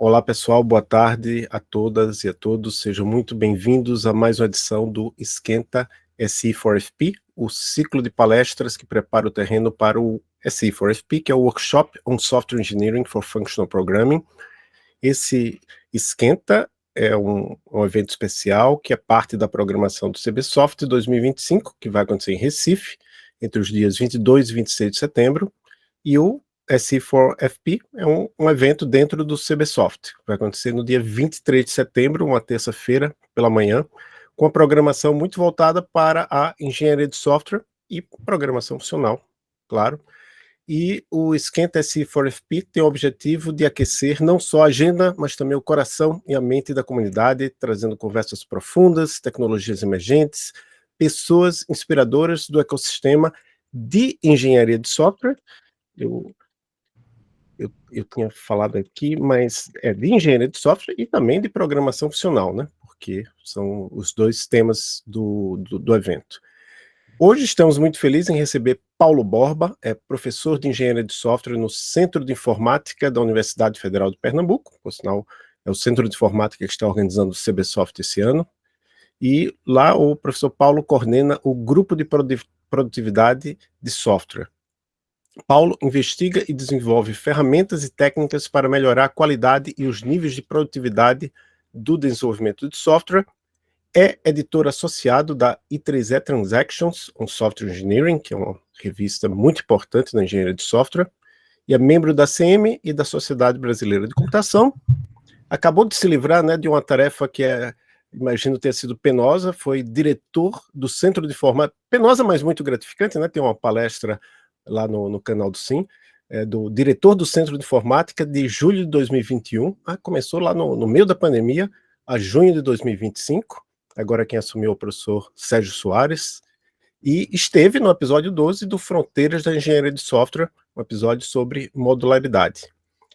Olá pessoal, boa tarde a todas e a todos, sejam muito bem-vindos a mais uma edição do Esquenta SE4FP, o ciclo de palestras que prepara o terreno para o SE4FP, que é o Workshop on Software Engineering for Functional Programming. Esse Esquenta é um evento especial que é parte da programação do CBSoft 2025, que vai acontecer em Recife, entre os dias 22 e 26 de setembro, e o SE4FP é um evento dentro do CBSoft, vai acontecer no dia 23 de setembro, uma terça-feira pela manhã, com a programação muito voltada para a engenharia de software e programação funcional, claro. E o Esquenta SE4FP tem o objetivo de aquecer não só a agenda, mas também o coração e a mente da comunidade, trazendo conversas profundas, tecnologias emergentes, pessoas inspiradoras do ecossistema de engenharia de software. Eu tinha falado aqui, mas é de engenharia de software e também de programação funcional, né? Porque são os dois temas do evento. Hoje estamos muito felizes em receber Paulo Borba, professor de engenharia de software no Centro de Informática da Universidade Federal de Pernambuco, por sinal, é o Centro de Informática que está organizando o CBSoft esse ano, e lá o professor Paulo coordena o grupo de produtividade de software. Paulo investiga e desenvolve ferramentas e técnicas para melhorar a qualidade e os níveis de produtividade do desenvolvimento de software. É editor associado da I3E Transactions on Software Engineering, que é uma revista muito importante na engenharia de software, e é membro da CM e da Sociedade Brasileira de Computação. Acabou de se livrar, né, de uma tarefa que imagino ter sido penosa, foi diretor do Centro de Informática, penosa, mas muito gratificante, né, tem uma palestra lá no canal do Sim, do diretor do Centro de Informática de julho de 2021, começou lá no meio da pandemia, a junho de 2025, agora quem assumiu é o professor Sérgio Soares, e esteve no episódio 12 do Fronteiras da Engenharia de Software, um episódio sobre modularidade.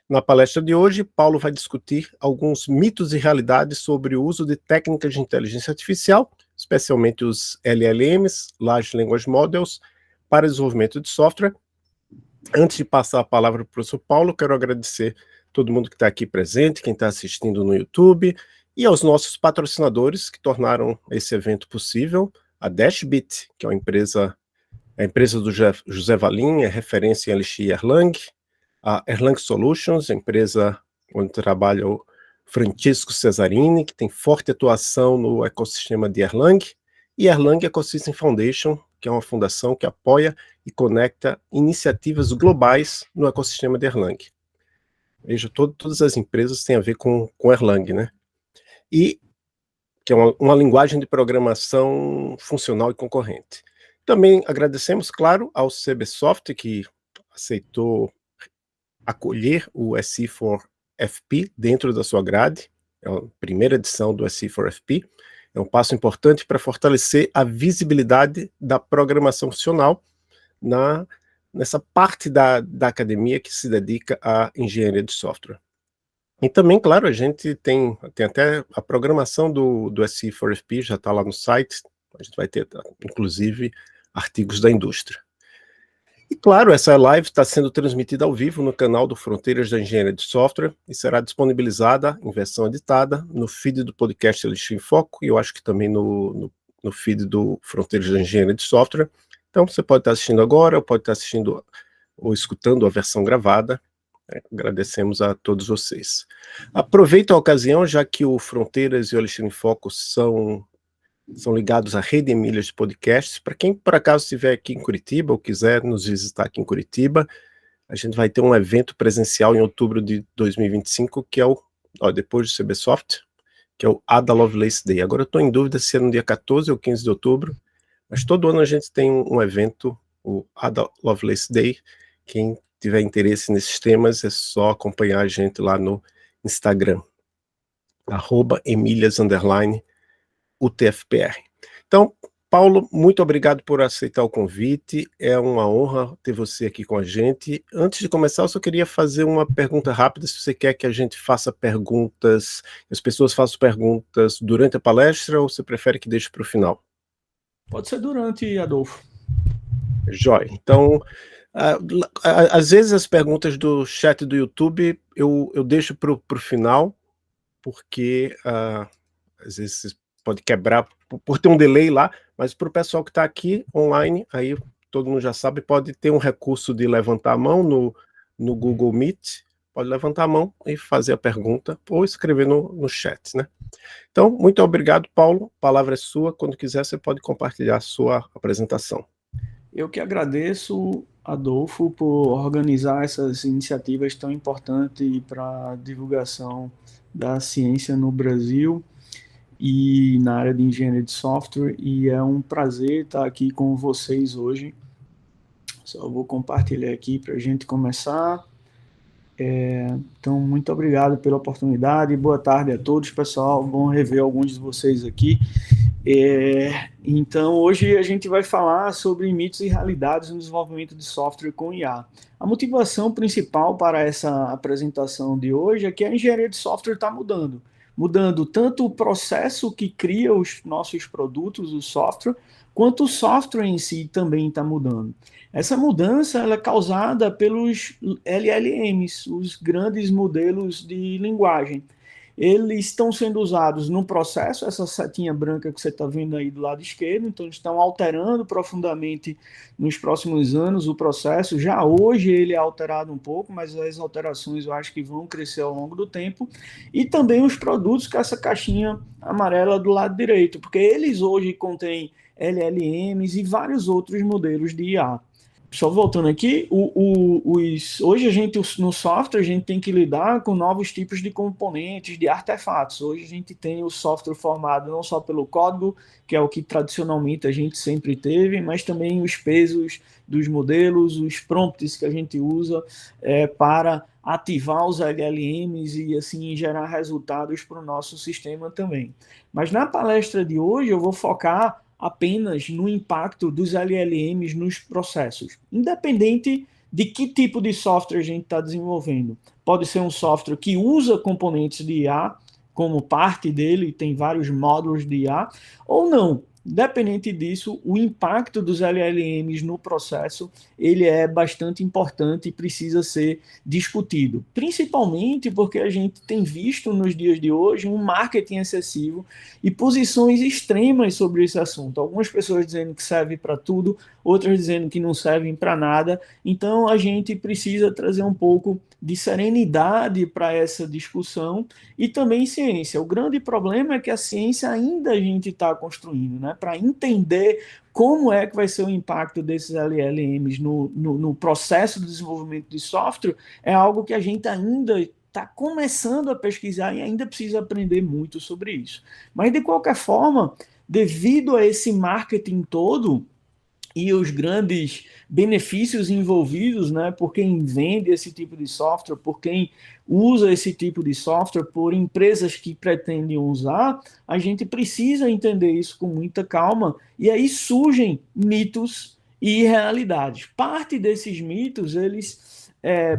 Na palestra de hoje, Paulo vai discutir alguns mitos e realidades sobre o uso de técnicas de inteligência artificial, especialmente os LLMs, Large Language Models, para desenvolvimento de software. Antes de passar a palavra para o professor Paulo, quero agradecer todo mundo que está aqui presente, quem está assistindo no YouTube, e aos nossos patrocinadores que tornaram esse evento possível, a Dashbit, que é a empresa do José Valim, é referência em Elixir e Erlang, a Erlang Solutions, a empresa onde trabalha o Francisco Cesarini, que tem forte atuação no ecossistema de Erlang, e Erlang Ecosystem Foundation, que é uma fundação que apoia e conecta iniciativas globais no ecossistema de Erlang. Veja, todas as empresas têm a ver com Erlang, né? E que é uma linguagem de programação funcional e concorrente. Também agradecemos, claro, ao CBSoft, que aceitou acolher o SE4FP dentro da sua grade, é a primeira edição do SE4FP, é um passo importante para fortalecer a visibilidade da programação funcional nessa parte da academia que se dedica à engenharia de software. E também, claro, a gente tem até a programação do SE4FP, já está lá no site, a gente vai ter, inclusive, artigos da indústria. E, claro, essa live está sendo transmitida ao vivo no canal do Fronteiras da Engenharia de Software e será disponibilizada em versão editada no feed do podcast Elixir em Foco e eu acho que também no feed do Fronteiras da Engenharia de Software. Então, você pode estar assistindo agora, ou pode estar assistindo ou escutando a versão gravada. Agradecemos a todos vocês. Aproveito a ocasião, já que o Fronteiras e o Elixir em Foco são ligados à rede Emílias de podcasts. Para quem por acaso estiver aqui em Curitiba ou quiser nos visitar aqui em Curitiba, a gente vai ter um evento presencial em outubro de 2025, que é depois do CBSoft, que é o Ada Lovelace Day. Agora eu estou em dúvida se é no dia 14 ou 15 de outubro, mas todo ano a gente tem um evento, o Ada Lovelace Day. Quem tiver interesse nesses temas é só acompanhar a gente lá no Instagram, @Emílias_UTFPR. Então, Paulo, muito obrigado por aceitar o convite, é uma honra ter você aqui com a gente. Antes de começar, eu só queria fazer uma pergunta rápida, se você quer que a gente faça perguntas, as pessoas façam perguntas durante a palestra, ou você prefere que deixe para o final? Pode ser durante, Adolfo. Jóia. Então, Às vezes as perguntas do chat do YouTube eu deixo para o final, porque às vezes pode quebrar por ter um delay lá, mas para o pessoal que está aqui online, aí todo mundo já sabe, pode ter um recurso de levantar a mão no Google Meet, pode levantar a mão e fazer a pergunta, ou escrever no chat, né? Então, muito obrigado, Paulo, a palavra é sua, quando quiser você pode compartilhar a sua apresentação. Eu que agradeço, Adolfo, por organizar essas iniciativas tão importantes para a divulgação da ciência no Brasil e na área de engenharia de software, e é um prazer estar aqui com vocês hoje. Só vou compartilhar aqui para a gente começar. Então, muito obrigado pela oportunidade, boa tarde a todos, pessoal, bom rever alguns de vocês aqui. Então, hoje a gente vai falar sobre mitos e realidades no desenvolvimento de software com IA. A motivação principal para essa apresentação de hoje é que a engenharia de software está mudando tanto o processo que cria os nossos produtos, o software, quanto o software em si também está mudando. Essa mudança ela é causada pelos LLMs, os grandes modelos de linguagem. Eles estão sendo usados no processo, essa setinha branca que você está vendo aí do lado esquerdo, então eles estão alterando profundamente nos próximos anos o processo. Já hoje ele é alterado um pouco, mas as alterações eu acho que vão crescer ao longo do tempo. E também os produtos com essa caixinha amarela do lado direito, porque eles hoje contêm LLMs e vários outros modelos de IA. Só voltando aqui, hoje a gente, no software, a gente tem que lidar com novos tipos de componentes, de artefatos. Hoje a gente tem o software formado não só pelo código, que é o que tradicionalmente a gente sempre teve, mas também os pesos dos modelos, os prompts que a gente usa para ativar os LLMs e assim gerar resultados para o nosso sistema também. Mas na palestra de hoje eu vou focar apenas no impacto dos LLMs nos processos, independente de que tipo de software a gente está desenvolvendo. Pode ser um software que usa componentes de IA como parte dele, tem vários módulos de IA, ou não. Independente disso, o impacto dos LLMs no processo ele é bastante importante e precisa ser discutido, principalmente porque a gente tem visto nos dias de hoje um marketing excessivo e posições extremas sobre esse assunto. Algumas pessoas dizendo que serve para tudo, outras dizendo que não servem para nada. Então a gente precisa trazer um pouco de serenidade para essa discussão e também ciência. O grande problema é que a ciência ainda a gente está construindo, né? Para entender como é que vai ser o impacto desses LLMs no processo de desenvolvimento de software, é algo que a gente ainda está começando a pesquisar e ainda precisa aprender muito sobre isso. Mas, de qualquer forma, devido a esse marketing todo e os grandes benefícios envolvidos, né, por quem vende esse tipo de software, por quem usa esse tipo de software, por empresas que pretendem usar, a gente precisa entender isso com muita calma, e aí surgem mitos e realidades. Parte desses mitos, eles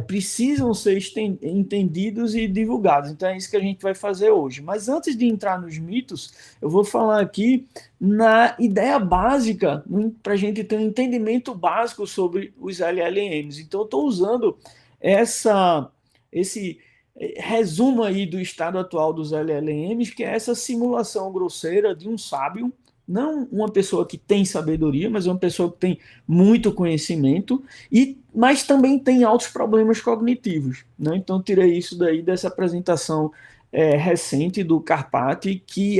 precisam ser entendidos e divulgados. Então é isso que a gente vai fazer hoje. Mas antes de entrar nos mitos, eu vou falar aqui na ideia básica, para a gente ter um entendimento básico sobre os LLMs. Então eu estou usando esse resumo aí do estado atual dos LLMs, que é essa simulação grosseira de um sábio, não uma pessoa que tem sabedoria, mas uma pessoa que tem muito conhecimento, mas também tem altos problemas cognitivos, né? Então, tirei isso daí dessa apresentação recente do Carpati, que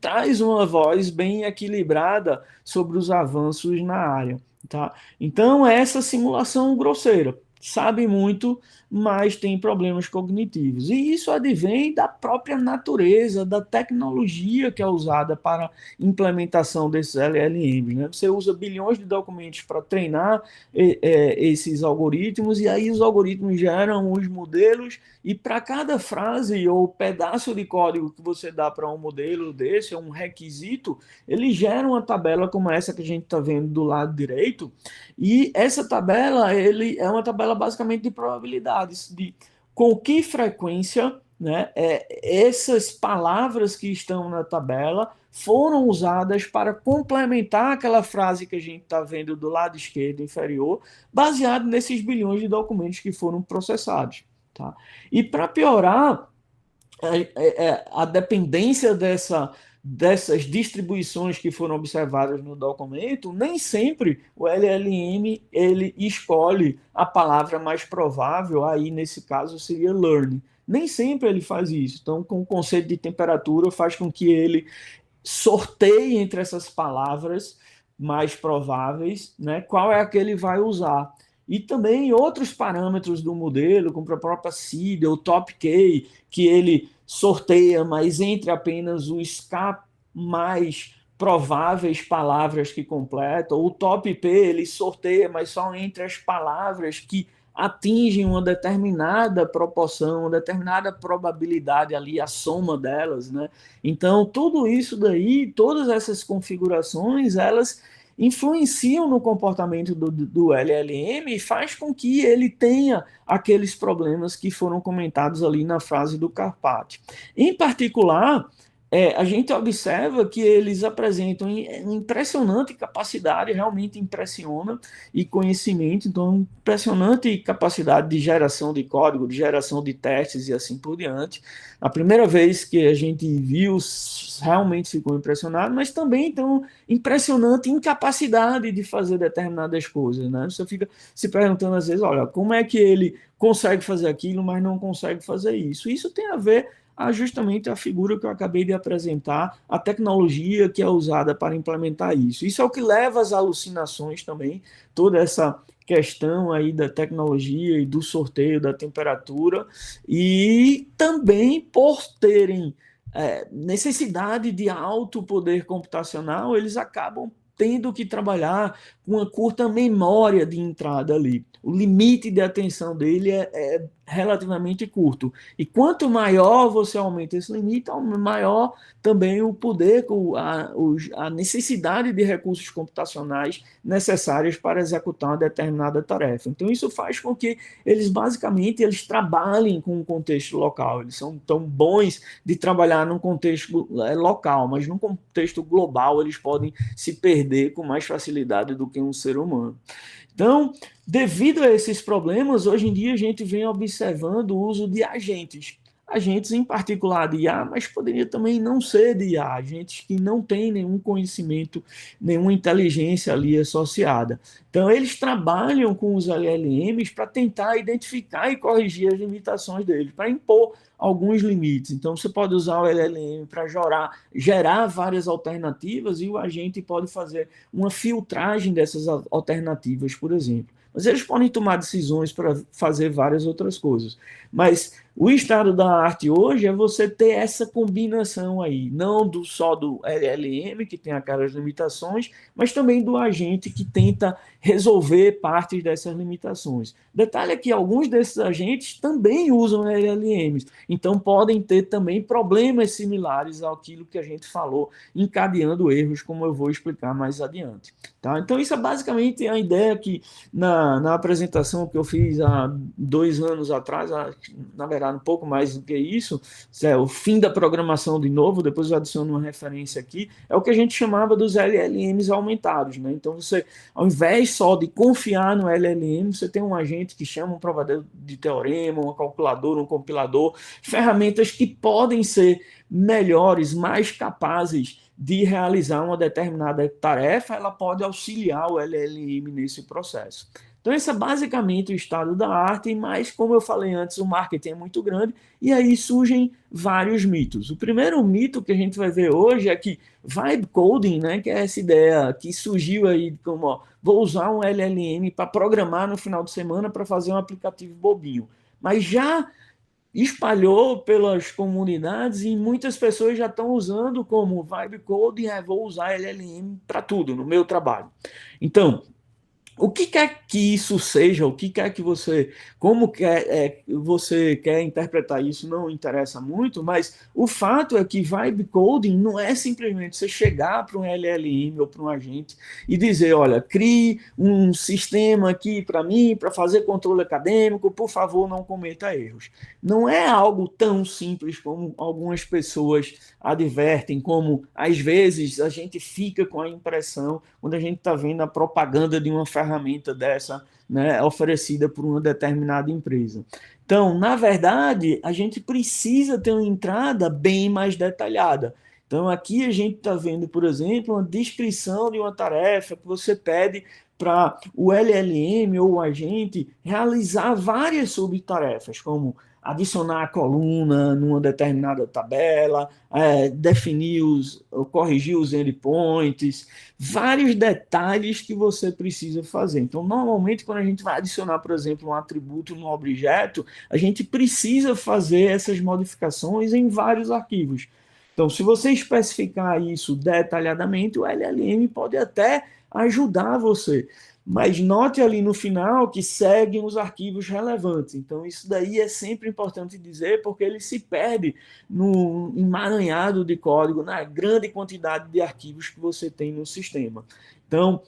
traz uma voz bem equilibrada sobre os avanços na área. Tá? Então, essa simulação grosseira sabe muito, mas tem problemas cognitivos. E isso advém da própria natureza, da tecnologia que é usada para implementação desses LLMs. Né? Você usa bilhões de documentos para treinar esses algoritmos, e aí os algoritmos geram os modelos, e para cada frase ou pedaço de código que você dá para um modelo desse, um requisito, ele gera uma tabela como essa que a gente está vendo do lado direito, e essa tabela é uma tabela basicamente de probabilidades, de com que frequência, né, essas palavras que estão na tabela foram usadas para complementar aquela frase que a gente está vendo do lado esquerdo inferior, baseado nesses bilhões de documentos que foram processados. Tá? E para piorar, a dependência dessas distribuições que foram observadas no documento, nem sempre o LLM ele escolhe a palavra mais provável, aí nesse caso seria learn. Nem sempre ele faz isso. Então, com o conceito de temperatura, faz com que ele sorteie entre essas palavras mais prováveis, né, qual é a que ele vai usar. E também outros parâmetros do modelo, como a própria CID ou Top K, que ele sorteia, mas entre apenas os K mais prováveis palavras que completam. O Top P ele sorteia, mas só entre as palavras que atingem uma determinada proporção, uma determinada probabilidade ali, a soma delas, né? Então, tudo isso daí, todas essas configurações, elas influenciam no comportamento do LLM e faz com que ele tenha aqueles problemas que foram comentados ali na frase do Carpati. Em particular, a gente observa que eles apresentam impressionante capacidade, realmente impressiona, e conhecimento, então impressionante capacidade de geração de código, de geração de testes e assim por diante. A primeira vez que a gente viu, realmente ficou impressionado, mas também então impressionante incapacidade de fazer determinadas coisas, né? Você fica se perguntando às vezes, olha, como é que ele consegue fazer aquilo, mas não consegue fazer isso? Isso tem a ver justamente a figura que eu acabei de apresentar, a tecnologia que é usada para implementar isso. Isso é o que leva às alucinações também, toda essa questão aí da tecnologia e do sorteio da temperatura, e também por terem necessidade de alto poder computacional, eles acabam tendo que trabalhar com uma curta memória de entrada ali. O limite de atenção dele é relativamente curto. E quanto maior você aumenta esse limite, maior também o poder, a necessidade de recursos computacionais necessários para executar uma determinada tarefa. Então, isso faz com que eles, basicamente, eles trabalhem com um contexto local. Eles são tão bons de trabalhar num contexto local, mas num contexto global eles podem se perder com mais facilidade do que um ser humano. Então, devido a esses problemas, hoje em dia a gente vem observando o uso de agentes. Agentes em particular de IA, mas poderia também não ser de IA, agentes que não têm nenhum conhecimento, nenhuma inteligência ali associada. Então, eles trabalham com os LLMs para tentar identificar e corrigir as limitações deles, para impor alguns limites. Então, você pode usar o LLM para gerar várias alternativas e o agente pode fazer uma filtragem dessas alternativas, por exemplo. Mas eles podem tomar decisões para fazer várias outras coisas. Mas o estado da arte hoje é você ter essa combinação aí, não só do LLM, que tem aquelas limitações, mas também do agente que tenta resolver partes dessas limitações. Detalhe é que alguns desses agentes também usam LLMs, então podem ter também problemas similares àquilo que a gente falou, encadeando erros, como eu vou explicar mais adiante. Tá? Então, isso é basicamente a ideia que na apresentação que eu fiz há 2 anos atrás, na verdade, um pouco mais do que isso, é o fim da programação de novo, depois eu adiciono uma referência aqui, é o que a gente chamava dos LLMs aumentados. Né? Então, você, ao invés só de confiar no LLM, você tem um agente que chama um provador de teorema, uma calculadora, um compilador, ferramentas que podem ser melhores, mais capazes de realizar uma determinada tarefa, ela pode auxiliar o LLM nesse processo. Então, esse é basicamente o estado da arte, mas, como eu falei antes, o marketing é muito grande e aí surgem vários mitos. O primeiro mito que a gente vai ver hoje é que vibe coding, né, que é essa ideia que surgiu aí como, ó, vou usar um LLM para programar no final de semana para fazer um aplicativo bobinho. Mas já espalhou pelas comunidades e muitas pessoas já estão usando como vibe coding, vou usar LLM para tudo no meu trabalho. Então, O que quer que isso seja, o que quer que você, como quer, você quer interpretar isso, não interessa muito, mas o fato é que vibe coding não é simplesmente você chegar para um LLM ou para um agente e dizer, olha, crie um sistema aqui para mim, para fazer controle acadêmico, por favor, não cometa erros. Não é algo tão simples como algumas pessoas advertem, como às vezes a gente fica com a impressão quando a gente está vendo a propaganda de uma ferramenta dessa, né, oferecida por uma determinada empresa. Então, na verdade, a gente precisa ter uma entrada bem mais detalhada. Então, aqui a gente está vendo, por exemplo, uma descrição de uma tarefa que você pede para o LLM ou o agente realizar várias subtarefas, como adicionar a coluna numa determinada tabela, definir corrigir os endpoints, vários detalhes que você precisa fazer. Então, normalmente, quando a gente vai adicionar, por exemplo, um atributo no objeto, a gente precisa fazer essas modificações em vários arquivos. Então, se você especificar isso detalhadamente, o LLM pode até ajudar você. Mas note ali no final que seguem os arquivos relevantes. Então, isso daí é sempre importante dizer, porque ele se perde no emaranhado de código, na grande quantidade de arquivos que você tem no sistema. Então,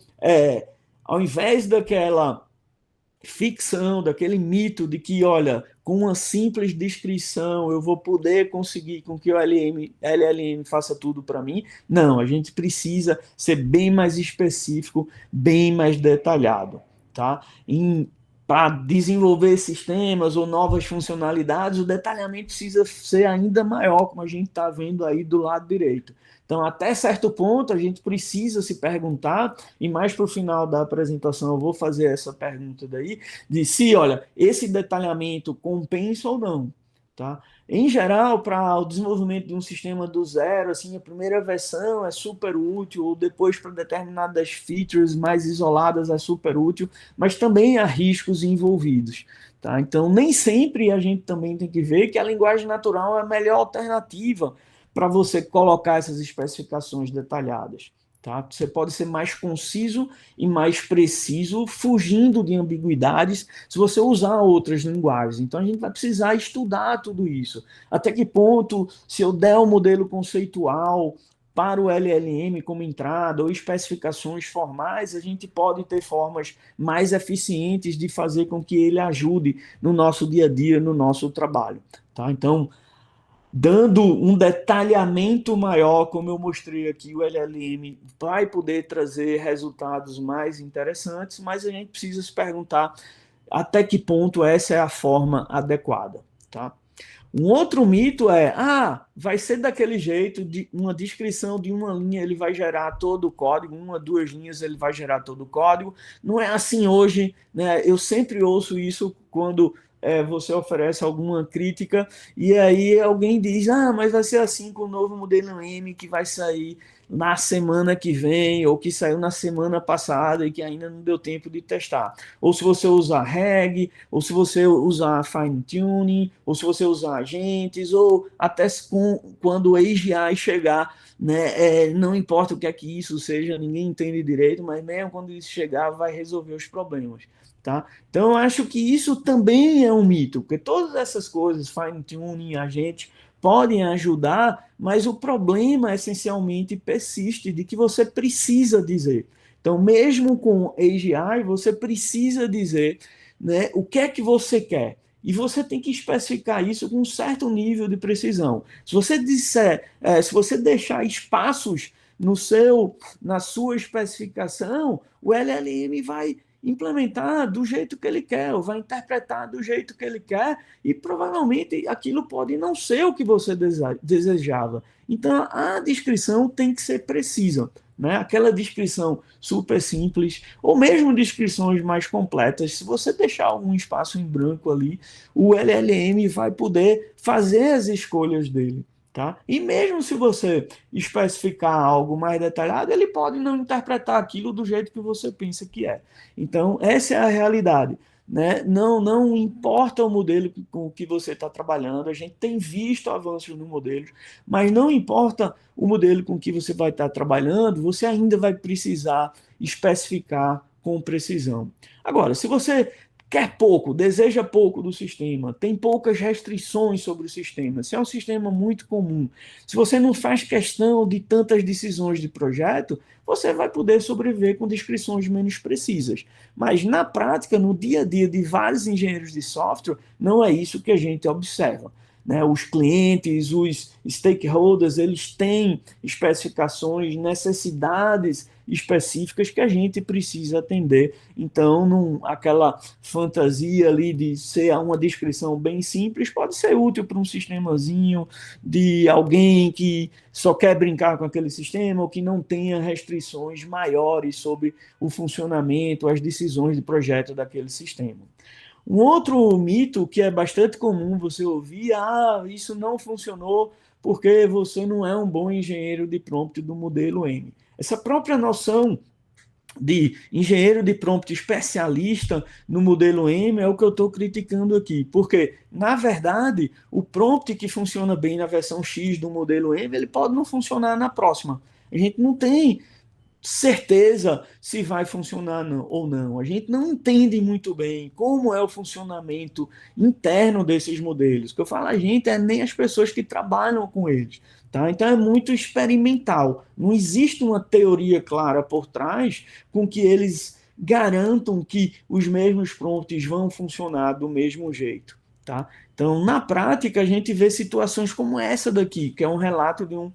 ao invés daquela ficção, daquele mito de que, olha, com uma simples descrição eu vou poder conseguir com que o LLM faça tudo para mim. Não, a gente precisa ser bem mais específico, bem mais detalhado, tá? Para desenvolver sistemas ou novas funcionalidades, o detalhamento precisa ser ainda maior, como a gente está vendo aí do lado direito. Então, até certo ponto, a gente precisa se perguntar, e mais para o final da apresentação eu vou fazer essa pergunta daí, de se, olha, esse detalhamento compensa ou não, tá? Em geral, para o desenvolvimento de um sistema do zero, assim, a primeira versão é super útil, ou depois para determinadas features mais isoladas é super útil, mas também há riscos envolvidos, tá? Então, nem sempre a gente também tem que ver que a linguagem natural é a melhor alternativa para você colocar essas especificações detalhadas. Tá? Você pode ser mais conciso e mais preciso, fugindo de ambiguidades, se você usar outras linguagens. Então, a gente vai precisar estudar tudo isso. Até que ponto, se eu der o modelo conceitual para o LLM como entrada ou especificações formais, a gente pode ter formas mais eficientes de fazer com que ele ajude no nosso dia a dia, no nosso trabalho. Tá? Então, dando um detalhamento maior, como eu mostrei aqui, o LLM vai poder trazer resultados mais interessantes, mas a gente precisa se perguntar até que ponto essa é a forma adequada, tá? Um outro mito é, vai ser daquele jeito, de uma descrição de uma linha ele vai gerar todo o código, uma, duas linhas ele vai gerar todo o código. Não é assim hoje, né? Eu sempre ouço isso quando você oferece alguma crítica e aí alguém diz, mas vai ser assim com o novo modelo M que vai sair na semana que vem, ou que saiu na semana passada e que ainda não deu tempo de testar. Ou se você usar reg, ou se você usar fine tuning, ou se você usar agentes, ou até quando o AGI chegar, né, não importa o que é que isso seja, ninguém entende direito, mas mesmo quando isso chegar, vai resolver os problemas. Tá? Então, eu acho que isso também é um mito, porque todas essas coisas, fine tuning, agente, podem ajudar, mas o problema essencialmente persiste de que você precisa dizer. Então, mesmo com AGI, você precisa dizer, né, o que é que você quer. E você tem que especificar isso com um certo nível de precisão. Se você disser, se você deixar espaços na sua especificação, o LLM vai implementar do jeito que ele quer, ou vai interpretar do jeito que ele quer, e provavelmente aquilo pode não ser o que você desejava. Então, a descrição tem que ser precisa. Né? Aquela descrição super simples, ou mesmo descrições mais completas, se você deixar um espaço em branco ali, o LLM vai poder fazer as escolhas dele. Tá? E mesmo se você especificar algo mais detalhado, ele pode não interpretar aquilo do jeito que você pensa que é. Então, essa é a realidade. Né? Não importa o modelo com que você está trabalhando, a gente tem visto avanços no modelo, mas não importa o modelo com que você vai estar trabalhando, você ainda vai precisar especificar com precisão. Agora, se você quer pouco, deseja pouco do sistema, tem poucas restrições sobre o sistema, se é um sistema muito comum, se você não faz questão de tantas decisões de projeto, você vai poder sobreviver com descrições menos precisas. Mas na prática, no dia a dia de vários engenheiros de software, não é isso que a gente observa. Né, os clientes, os stakeholders, eles têm especificações, necessidades específicas que a gente precisa atender. Então, aquela fantasia ali de ser uma descrição bem simples pode ser útil para um sistemazinho de alguém que só quer brincar com aquele sistema ou que não tenha restrições maiores sobre o funcionamento, as decisões de projeto daquele sistema. Um outro mito que é bastante comum você ouvir, isso não funcionou porque você não é um bom engenheiro de prompt do modelo M. Essa própria noção de engenheiro de prompt especialista no modelo M é o que eu estou criticando aqui, porque, na verdade, o prompt que funciona bem na versão X do modelo M, ele pode não funcionar na próxima. A gente não tem certeza se vai funcionar ou não. A gente não entende muito bem como é o funcionamento interno desses modelos. O que eu falo a gente é nem as pessoas que trabalham com eles. Tá? Então é muito experimental. Não existe uma teoria clara por trás com que eles garantam que os mesmos prompts vão funcionar do mesmo jeito. Tá? Então, na prática, a gente vê situações como essa daqui, que é um relato de um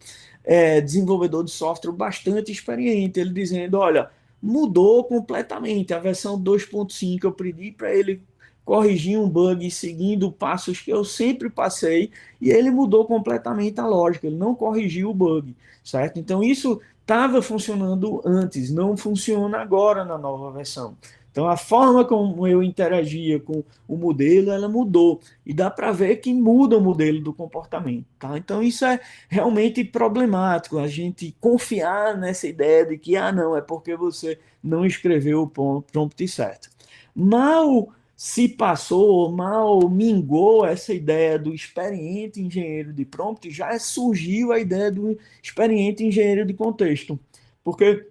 desenvolvedor de software bastante experiente, ele dizendo, olha, mudou completamente, a versão 2.5 eu pedi para ele corrigir um bug seguindo passos que eu sempre passei, e ele mudou completamente a lógica, ele não corrigiu o bug, certo? Então isso estava funcionando antes, não funciona agora na nova versão. Então, a forma como eu interagia com o modelo, ela mudou. E dá para ver que muda o modelo do comportamento. Tá? Então, isso é realmente problemático, a gente confiar nessa ideia de que, não, é porque você não escreveu o prompt certo. Mal se passou, mal mingou essa ideia do experiente engenheiro de prompt, já surgiu a ideia do experiente engenheiro de contexto. Porque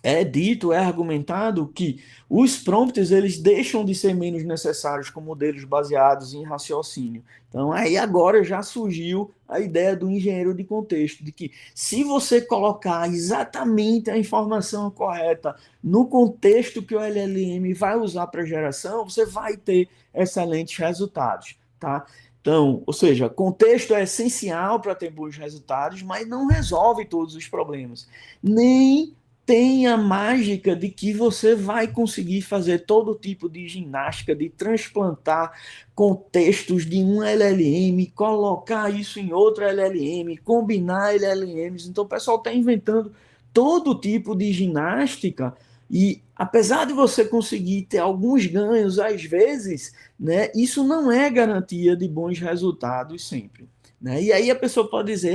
é dito, é argumentado que os prompts eles deixam de ser menos necessários com modelos baseados em raciocínio. Então, aí agora já surgiu a ideia do engenheiro de contexto, de que se você colocar exatamente a informação correta no contexto que o LLM vai usar para geração, você vai ter excelentes resultados, tá? Então, ou seja, contexto é essencial para ter bons resultados, mas não resolve todos os problemas. Nem tem a mágica de que você vai conseguir fazer todo tipo de ginástica, de transplantar contextos de um LLM, colocar isso em outro LLM, combinar LLMs. Então, o pessoal está inventando todo tipo de ginástica e, apesar de você conseguir ter alguns ganhos, às vezes, né, isso não é garantia de bons resultados sempre. Né? E aí a pessoa pode dizer,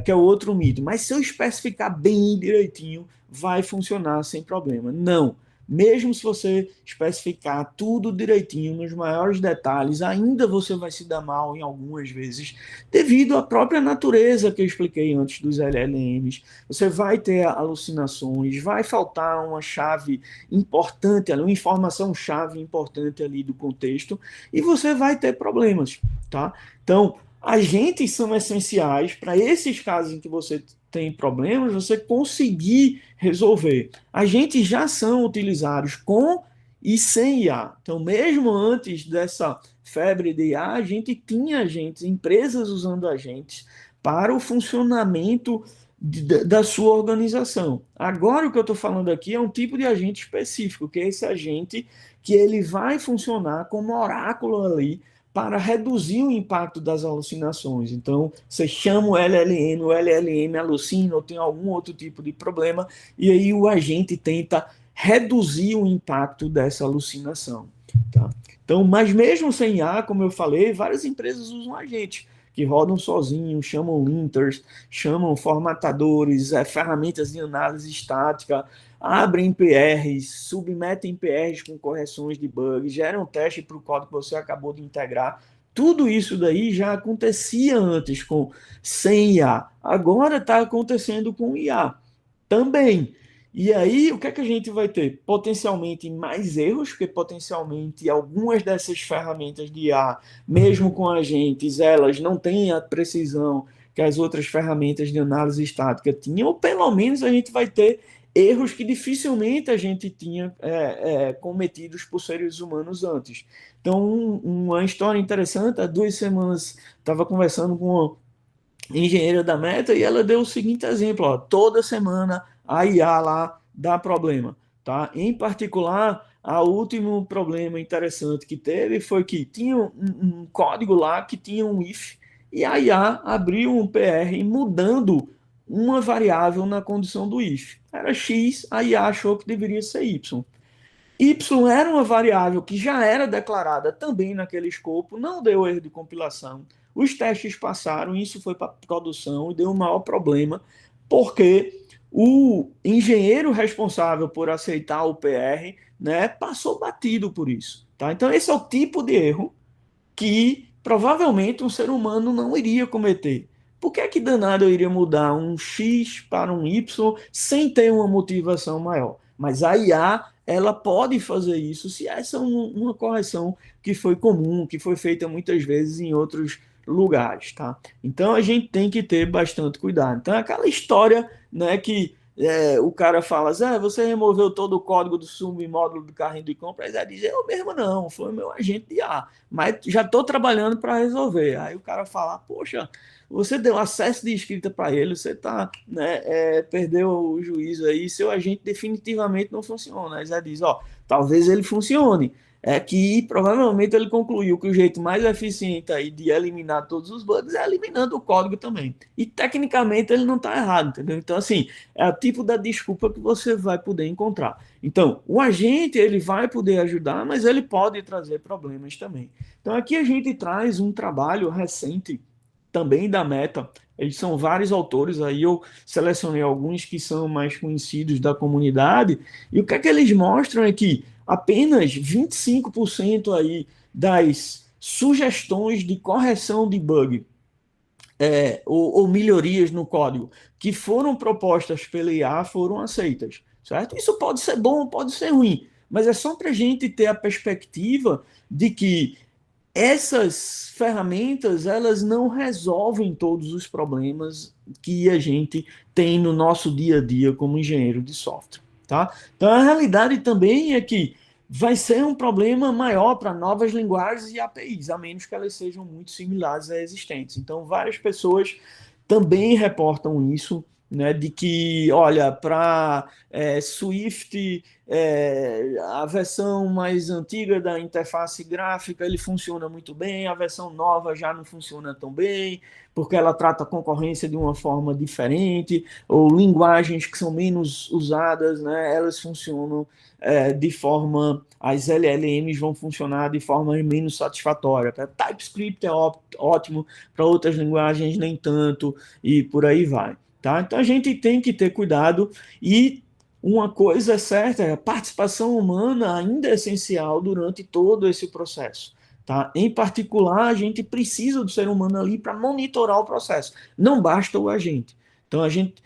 que é outro mito, mas se eu especificar bem direitinho, vai funcionar sem problema. Não. Mesmo se você especificar tudo direitinho, nos maiores detalhes, ainda você vai se dar mal em algumas vezes, devido à própria natureza que eu expliquei antes dos LLMs. Você vai ter alucinações, vai faltar uma chave importante, uma informação-chave importante ali do contexto, e você vai ter problemas, tá? Então, agentes são essenciais para esses casos em que você tem problemas, você conseguir resolver. Agentes já são utilizados com e sem IA. Então, mesmo antes dessa febre de IA, a gente tinha agentes, empresas usando agentes para o funcionamento da sua organização. Agora, o que eu estou falando aqui é um tipo de agente específico, que é esse agente que ele vai funcionar como oráculo ali para reduzir o impacto das alucinações. Então, você chama o LLM alucina ou tem algum outro tipo de problema, e aí o agente tenta reduzir o impacto dessa alucinação. Tá? Então, mas mesmo sem IA, como eu falei, várias empresas usam agente, que rodam sozinhos, chamam linters, chamam formatadores, ferramentas de análise estática, abrem PRs, submetem PRs com correções de bugs, geram teste para o código que você acabou de integrar. Tudo isso daí já acontecia antes sem IA. Agora está acontecendo com IA também. E aí, o que é que a gente vai ter? Potencialmente mais erros, porque potencialmente algumas dessas ferramentas de IA, mesmo com agentes, elas não têm a precisão que as outras ferramentas de análise estática tinham, ou pelo menos a gente vai ter erros que dificilmente a gente tinha cometidos por seres humanos antes. Então, uma história interessante, há 2 semanas estava conversando com engenheira da Meta e ela deu o seguinte exemplo, ó, toda semana a IA lá dá problema, tá? Em particular, o último problema interessante que teve foi que tinha um código lá que tinha um if e a IA abriu um PR mudando uma variável na condição do if. Era x, a IA achou que deveria ser y. Y era uma variável que já era declarada também naquele escopo, não deu erro de compilação. Os testes passaram, isso foi para produção e deu um maior problema, porque o engenheiro responsável por aceitar o PR, né, passou batido por isso. Tá? Então, esse é o tipo de erro que provavelmente um ser humano não iria cometer. Por que é que danado eu iria mudar um X para um Y sem ter uma motivação maior? Mas a IA, ela pode fazer isso se essa é uma correção que foi comum, que foi feita muitas vezes em outros lugares, tá? Então a gente tem que ter bastante cuidado. Então é aquela história, né, que o cara fala assim, você removeu todo o código do submódulo do carrinho de compra, aí diz, eu mesmo não, foi o meu agente de IA, mas já estou trabalhando para resolver. Aí o cara fala, poxa, você deu acesso de escrita para ele, você tá, né, perdeu o juízo aí, seu agente definitivamente não funciona. Aí já diz, ó, talvez ele funcione, é que provavelmente ele concluiu que o jeito mais eficiente aí de eliminar todos os bugs é eliminando o código também. E tecnicamente ele não está errado, entendeu? Então, assim, é o tipo da desculpa que você vai poder encontrar. Então, o agente ele vai poder ajudar, mas ele pode trazer problemas também. Então, aqui a gente traz um trabalho recente também da Meta. Eles são vários autores, aí eu selecionei alguns que são mais conhecidos da comunidade, e o que é que eles mostram é que apenas 25% aí das sugestões de correção de bug ou melhorias no código que foram propostas pela IA foram aceitas, certo? Isso pode ser bom, pode ser ruim, mas é só para a gente ter a perspectiva de que essas ferramentas elas não resolvem todos os problemas que a gente tem no nosso dia a dia como engenheiro de software, tá? Então a realidade também é que vai ser um problema maior para novas linguagens e APIs, a menos que elas sejam muito similares a existentes. Então várias pessoas também reportam isso, né, de que, olha, para Swift, a versão mais antiga da interface gráfica, ele funciona muito bem, a versão nova já não funciona tão bem, porque ela trata a concorrência de uma forma diferente, ou linguagens que são menos usadas, né, elas funcionam de forma, as LLMs vão funcionar de forma menos satisfatória. Tá? TypeScript é ótimo, para outras linguagens nem tanto, e por aí vai. Tá? Então a gente tem que ter cuidado e uma coisa é certa, a participação humana ainda é essencial durante todo esse processo. Tá? Em particular, a gente precisa do ser humano ali para monitorar o processo. Não basta o agente. Então a gente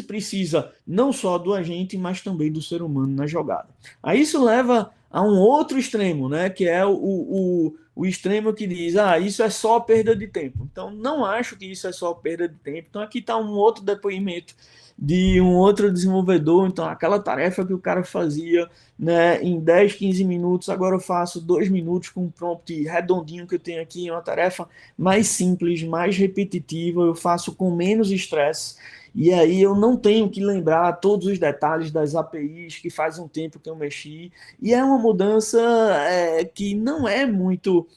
precisa não só do agente, mas também do ser humano na jogada. Aí isso leva a um outro extremo, né, que é o extremo que diz, isso é só perda de tempo. Então, não acho que isso é só perda de tempo. Então, aqui está um outro depoimento de um outro desenvolvedor. Então, aquela tarefa que o cara fazia, né, em 10, 15 minutos, agora eu faço 2 minutos com um prompt redondinho que eu tenho aqui, é uma tarefa mais simples, mais repetitiva, eu faço com menos estresse. E aí eu não tenho que lembrar todos os detalhes das APIs que faz um tempo que eu mexi. E é uma mudança que não é muito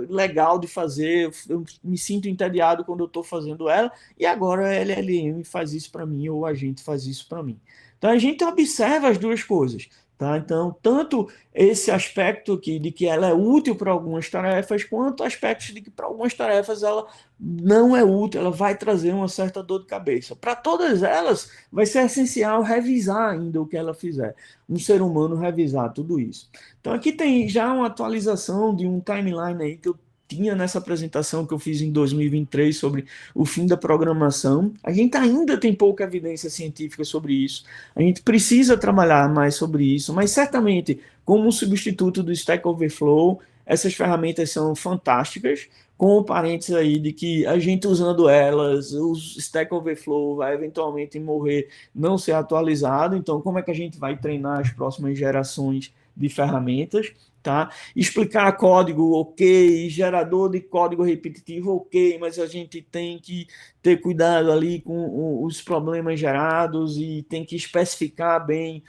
legal de fazer. Eu me sinto entediado quando eu estou fazendo ela. E agora a LLM faz isso para mim ou a gente faz isso para mim. Então a gente observa as duas coisas. Tá? Então, tanto esse aspecto aqui de que ela é útil para algumas tarefas, quanto aspectos de que para algumas tarefas ela não é útil, ela vai trazer uma certa dor de cabeça. Para todas elas, vai ser essencial revisar ainda o que ela fizer. Um ser humano revisar tudo isso. Então, aqui tem já uma atualização de um timeline aí que eu tinha nessa apresentação que eu fiz em 2023 sobre o fim da programação. A gente ainda tem pouca evidência científica sobre isso. A gente precisa trabalhar mais sobre isso, mas certamente, como um substituto do Stack Overflow, essas ferramentas são fantásticas, com o parênteses aí de que a gente usando elas, o Stack Overflow vai eventualmente morrer, não ser atualizado. Então, como é que a gente vai treinar as próximas gerações de ferramentas? Tá? Explicar código, ok, gerador de código repetitivo, ok, mas a gente tem que ter cuidado ali com os problemas gerados e tem que especificar bem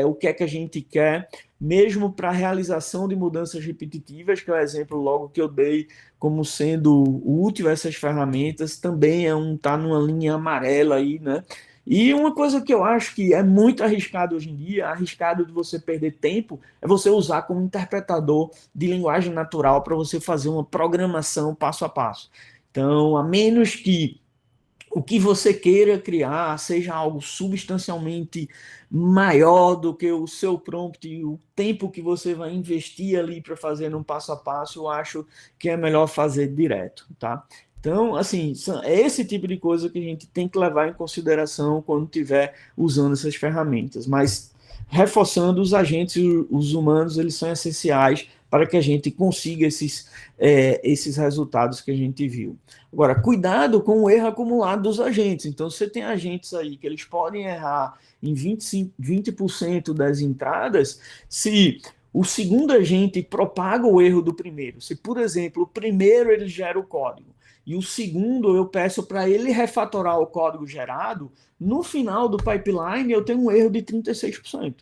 o que é que a gente quer, mesmo para a realização de mudanças repetitivas, que é o exemplo logo que eu dei como sendo útil essas ferramentas, também tá numa linha amarela aí, né? E uma coisa que eu acho que é muito arriscado hoje em dia, arriscado de você perder tempo, é você usar como interpretador de linguagem natural para você fazer uma programação passo a passo. Então, a menos que o que você queira criar seja algo substancialmente maior do que o seu prompt e o tempo que você vai investir ali para fazer no passo a passo, eu acho que é melhor fazer direto, tá? Então, assim, é esse tipo de coisa que a gente tem que levar em consideração quando estiver usando essas ferramentas. Mas, reforçando, os agentes, os humanos, eles são essenciais para que a gente consiga esses resultados que a gente viu. Agora, cuidado com o erro acumulado dos agentes. Então, você tem agentes aí que eles podem errar em 20% das entradas se o segundo agente propaga o erro do primeiro. Se, por exemplo, o primeiro ele gera o código e o segundo eu peço para ele refatorar o código gerado, no final do pipeline eu tenho um erro de 36%.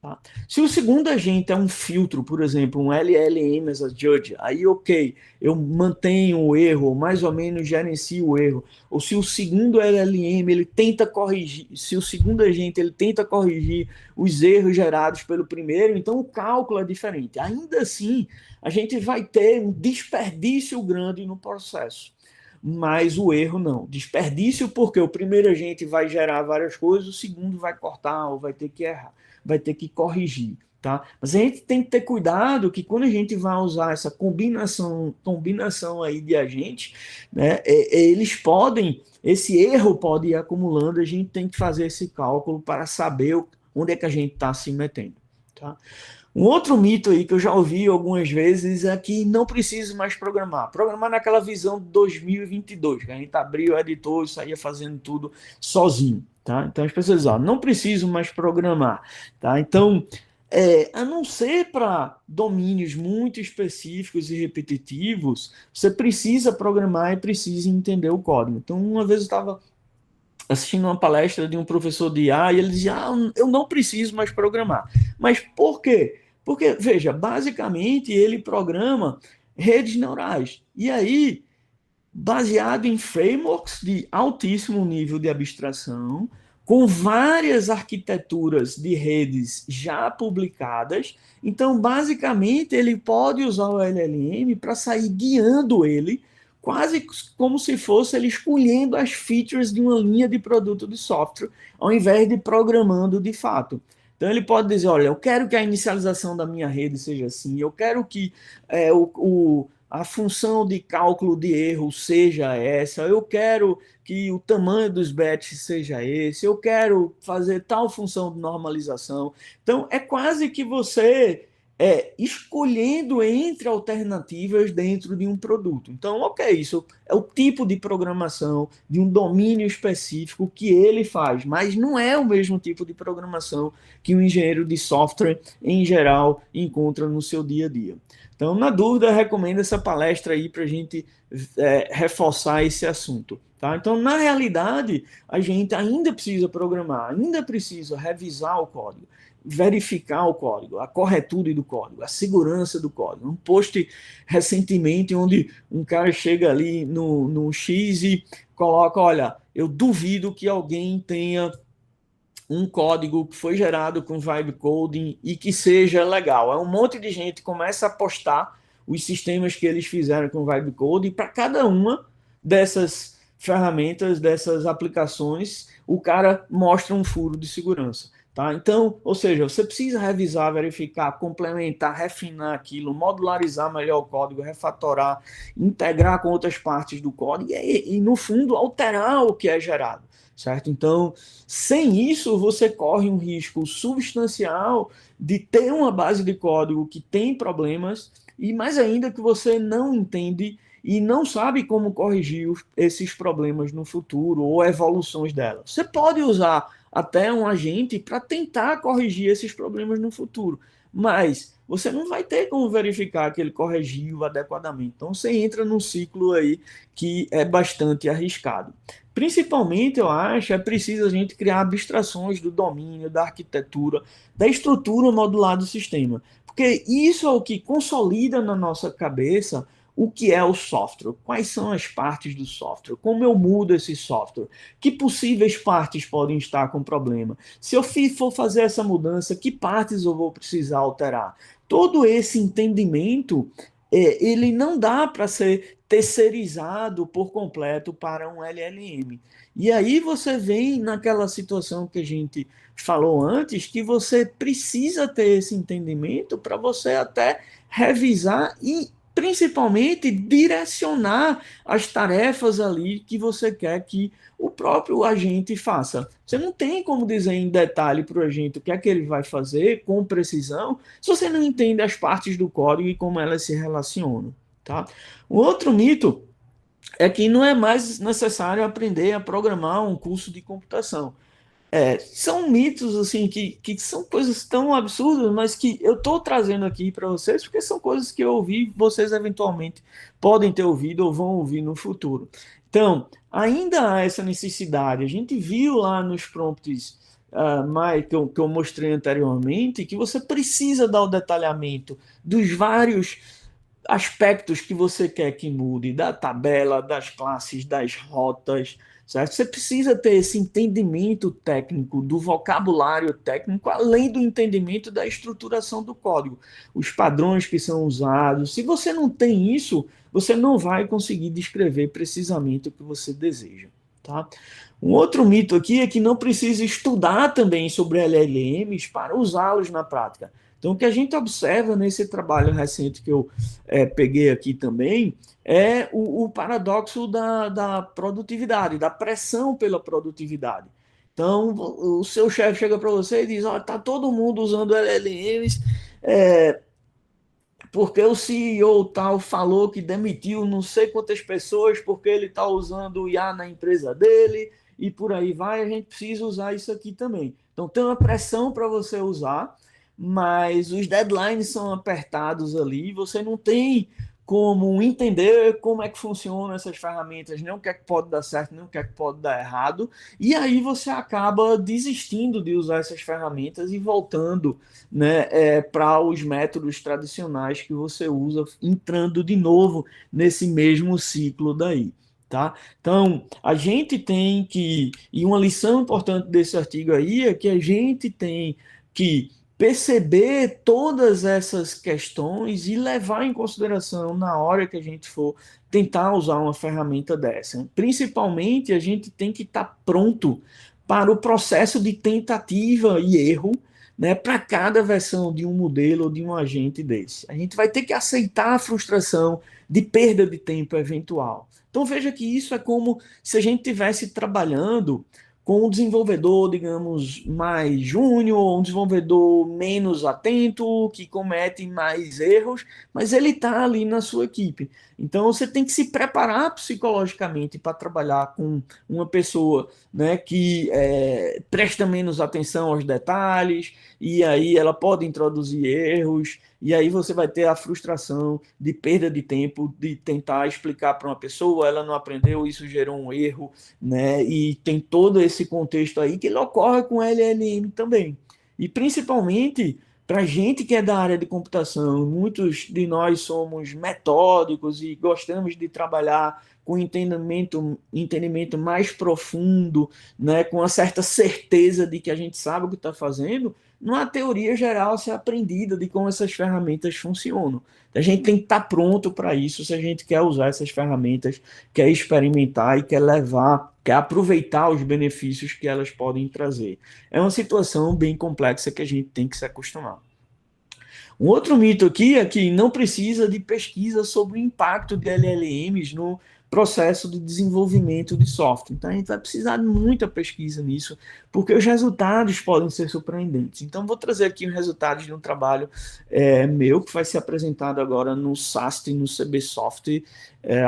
Tá? Se o segundo agente é um filtro, por exemplo, um LLM as a judge, aí ok, eu mantenho o erro, ou mais ou menos gerencio o erro. Ou se o segundo LLM ele tenta corrigir, se o segundo agente ele tenta corrigir os erros gerados pelo primeiro, então o cálculo é diferente. Ainda assim, a gente vai ter um desperdício grande no processo. Mas o erro não. Desperdício porque o primeiro agente vai gerar várias coisas, o segundo vai cortar ou vai ter que errar, vai ter que corrigir, tá? Mas a gente tem que ter cuidado que quando a gente vai usar essa combinação aí de agentes, né, esse erro pode ir acumulando, a gente tem que fazer esse cálculo para saber onde é que a gente está se metendo, tá? Um outro mito aí que eu já ouvi algumas vezes é que não preciso mais programar. Programar naquela visão de 2022, que a gente abriu o editor e saía fazendo tudo sozinho. Tá? Então as pessoas dizem, não preciso mais programar. Tá? Então, a não ser para domínios muito específicos e repetitivos, você precisa programar e precisa entender o código. Então, uma vez eu estava assistindo uma palestra de um professor de IA e ele dizia, eu não preciso mais programar. Mas por quê? Porque, veja, basicamente ele programa redes neurais. E aí, baseado em frameworks de altíssimo nível de abstração, com várias arquiteturas de redes já publicadas. Então, basicamente, ele pode usar o LLM para sair guiando ele, quase como se fosse ele escolhendo as features de uma linha de produto de software, ao invés de programando de fato. Então ele pode dizer, olha, eu quero que a inicialização da minha rede seja assim, eu quero que a função de cálculo de erro seja essa, eu quero que o tamanho dos batches seja esse, eu quero fazer tal função de normalização. Então é quase que você escolhendo entre alternativas dentro de um produto. Então, ok, isso é o tipo de programação de um domínio específico que ele faz, mas não é o mesmo tipo de programação que um engenheiro de software, em geral, encontra no seu dia a dia. Então, na dúvida, eu recomendo essa palestra aí para a gente reforçar esse assunto. Tá? Então, na realidade, a gente ainda precisa programar, ainda precisa revisar o código, verificar o código, a corretude do código, a segurança do código. Um post recentemente onde um cara chega ali no X e coloca, olha, eu duvido que alguém tenha um código que foi gerado com vibe coding e que seja legal. Um monte de gente começa a postar os sistemas que eles fizeram com vibe coding, e para cada uma dessas ferramentas, dessas aplicações, o cara mostra um furo de segurança. Tá? Então, ou seja, você precisa revisar, verificar, complementar, refinar aquilo, modularizar melhor o código, refatorar, integrar com outras partes do código e, no fundo, alterar o que é gerado, certo? Então, sem isso, você corre um risco substancial de ter uma base de código que tem problemas e, mais ainda, que você não entende e não sabe como corrigir esses problemas no futuro ou evoluções delas. Você pode usar até um agente para tentar corrigir esses problemas no futuro. Mas você não vai ter como verificar que ele corrigiu adequadamente. Então você entra num ciclo aí que é bastante arriscado. Principalmente, eu acho, é preciso a gente criar abstrações do domínio, da arquitetura, da estrutura modular do sistema. Porque isso é o que consolida na nossa cabeça o que é o software, quais são as partes do software, como eu mudo esse software, que possíveis partes podem estar com problema, se eu for fazer essa mudança, que partes eu vou precisar alterar. Todo esse entendimento, ele não dá para ser terceirizado por completo para um LLM. E aí você vem naquela situação que a gente falou antes, que você precisa ter esse entendimento para você até revisar e principalmente direcionar as tarefas ali que você quer que o próprio agente faça. Você não tem como dizer em detalhe para o agente o que é que ele vai fazer com precisão se você não entende as partes do código e como elas se relacionam. Tá? O outro mito é que não é mais necessário aprender a programar um curso de computação. São mitos assim que são coisas tão absurdas, mas que eu estou trazendo aqui para vocês porque são coisas que eu ouvi, vocês eventualmente podem ter ouvido ou vão ouvir no futuro. Então, ainda há essa necessidade. A gente viu lá nos prompts que eu mostrei anteriormente que você precisa dar o detalhamento dos vários aspectos que você quer que mude, da tabela, das classes, das rotas, certo? Você precisa ter esse entendimento técnico, do vocabulário técnico, além do entendimento da estruturação do código, os padrões que são usados. Se você não tem isso, você não vai conseguir descrever precisamente o que você deseja. Tá? Um outro mito aqui é que não precisa estudar também sobre LLMs para usá-los na prática. Então, o que a gente observa nesse trabalho recente que eu peguei aqui também é o paradoxo da produtividade, da pressão pela produtividade. Então, o seu chefe chega para você e diz: ó, tá todo mundo usando LLMs, porque o CEO tal falou que demitiu não sei quantas pessoas porque ele está usando o IA na empresa dele e por aí vai, a gente precisa usar isso aqui também. Então tem uma pressão para você usar, mas os deadlines são apertados ali, você não tem como entender como é que funcionam essas ferramentas, nem o que é que pode dar certo, nem o que é que pode dar errado, e aí você acaba desistindo de usar essas ferramentas e voltando, né, para os métodos tradicionais que você usa, entrando de novo nesse mesmo ciclo daí. Tá? Então, a gente tem que, e uma lição importante desse artigo aí é que a gente tem que perceber todas essas questões e levar em consideração na hora que a gente for tentar usar uma ferramenta dessa. Principalmente, a gente tem que estar pronto para o processo de tentativa e erro, né, para cada versão de um modelo ou de um agente desse. A gente vai ter que aceitar a frustração de perda de tempo eventual. Então veja que isso é como se a gente estivesse trabalhando com um desenvolvedor, digamos, mais júnior, um desenvolvedor menos atento, que comete mais erros, mas ele está ali na sua equipe. Então você tem que se preparar psicologicamente para trabalhar com uma pessoa, né, que presta menos atenção aos detalhes, e aí ela pode introduzir erros, e aí você vai ter a frustração de perda de tempo, de tentar explicar para uma pessoa, ela não aprendeu, isso gerou um erro, né? E tem todo esse contexto aí que ele ocorre com LLM também. E principalmente para gente que é da área de computação, muitos de nós somos metódicos e gostamos de trabalhar com entendimento mais profundo, né? Com uma certa certeza de que a gente sabe o que está fazendo. não há teoria geral a ser aprendida de como essas ferramentas funcionam. A gente tem que estar pronto para isso se a gente quer usar essas ferramentas, quer experimentar e quer levar, quer aproveitar os benefícios que elas podem trazer. É uma situação bem complexa que a gente tem que se acostumar. Um outro mito aqui é que não precisa de pesquisa sobre o impacto de LLMs no processo de desenvolvimento de software. Então, a gente vai precisar de muita pesquisa nisso, porque os resultados podem ser surpreendentes. Então, vou trazer aqui os resultados de um trabalho meu, que vai ser apresentado agora no SAST e no CBSoft,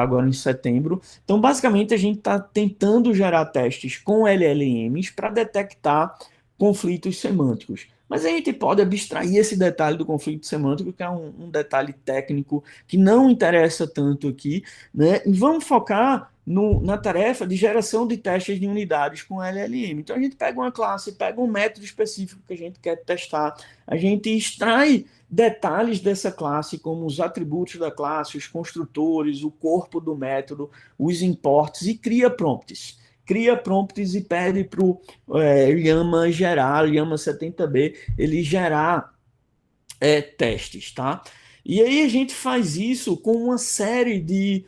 agora em setembro. Então, basicamente, a gente está tentando gerar testes com LLMs para detectar conflitos semânticos. Mas a gente pode abstrair esse detalhe do conflito semântico, que é um detalhe técnico que não interessa tanto aqui, né? E vamos focar na tarefa de geração de testes de unidades com LLM. Então a gente pega uma classe, pega um método específico que a gente quer testar, a gente extrai detalhes dessa classe, como os atributos da classe, os construtores, o corpo do método, os imports, e cria prompts e pede para o Llama gerar, Llama 70B, ele gerar testes, tá? E aí a gente faz isso com uma série de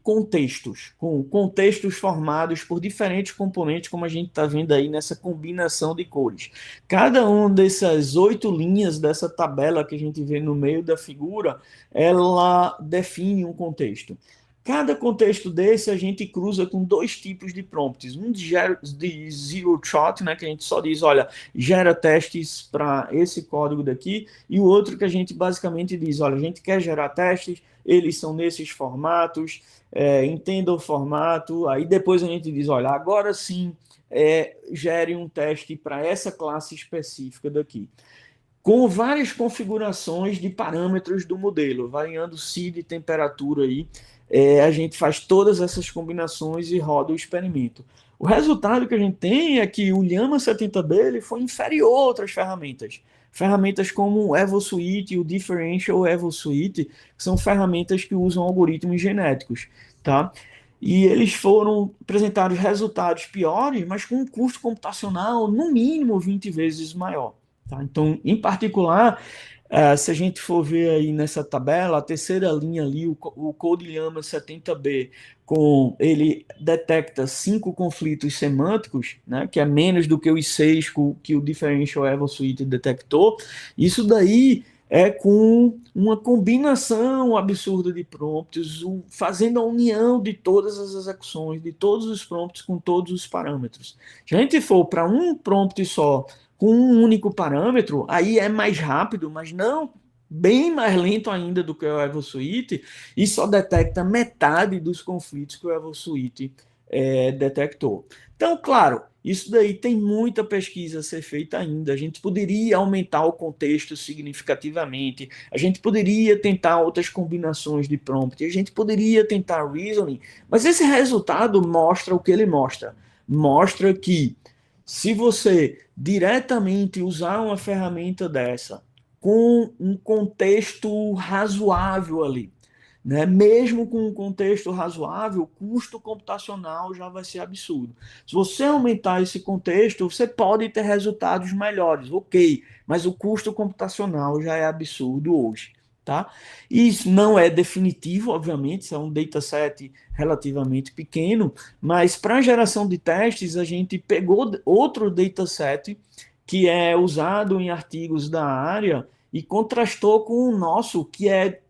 contextos, com contextos formados por diferentes componentes, como a gente está vendo aí nessa combinação de cores. Cada uma dessas 8 linhas dessa tabela que a gente vê no meio da figura, ela define um contexto. Cada contexto desse a gente cruza com 2 tipos de prompts. Um de zero shot, né, que a gente só diz, olha, gera testes para esse código daqui, e o outro que a gente basicamente diz, olha, a gente quer gerar testes, eles são nesses formatos, entenda o formato, aí depois a gente diz, olha, agora sim, gere um teste para essa classe específica daqui, com várias configurações de parâmetros do modelo, variando seed e temperatura aí, a gente faz todas essas combinações e roda o experimento. O resultado que a gente tem é que o Llama 70B ele foi inferior a outras ferramentas. Ferramentas como o EvoSuite e o Differential EvoSuite, que são ferramentas que usam algoritmos genéticos, tá? E eles foram apresentar resultados piores, mas com um custo computacional no mínimo 20 vezes maior. Tá? Então, em particular, se a gente for ver aí nessa tabela, a terceira linha ali, o CodeLlama 70B, ele detecta 5 conflitos semânticos, né, que é menos do que os 6 que o Differential EvoSuite detectou. Isso daí é com uma combinação absurda de prompts, fazendo a união de todas as execuções, de todos os prompts com todos os parâmetros. Se a gente for para um prompt só, com um único parâmetro, aí é mais rápido, mas não bem mais lento ainda do que o EvoSuite, e só detecta metade dos conflitos que o EvoSuite detectou. Então, claro, isso daí tem muita pesquisa a ser feita ainda. A gente poderia aumentar o contexto significativamente, a gente poderia tentar outras combinações de prompt, a gente poderia tentar reasoning, mas esse resultado mostra o que ele mostra. Mostra que se você diretamente usar uma ferramenta dessa com um contexto razoável ali, né? Mesmo com um contexto razoável, o custo computacional já vai ser absurdo. Se você aumentar esse contexto, você pode ter resultados melhores, ok, mas o custo computacional já é absurdo hoje. Tá? Isso não é definitivo, obviamente, isso é um dataset relativamente pequeno, mas para a geração de testes, a gente pegou outro dataset que é usado em artigos da área e contrastou com o nosso, que é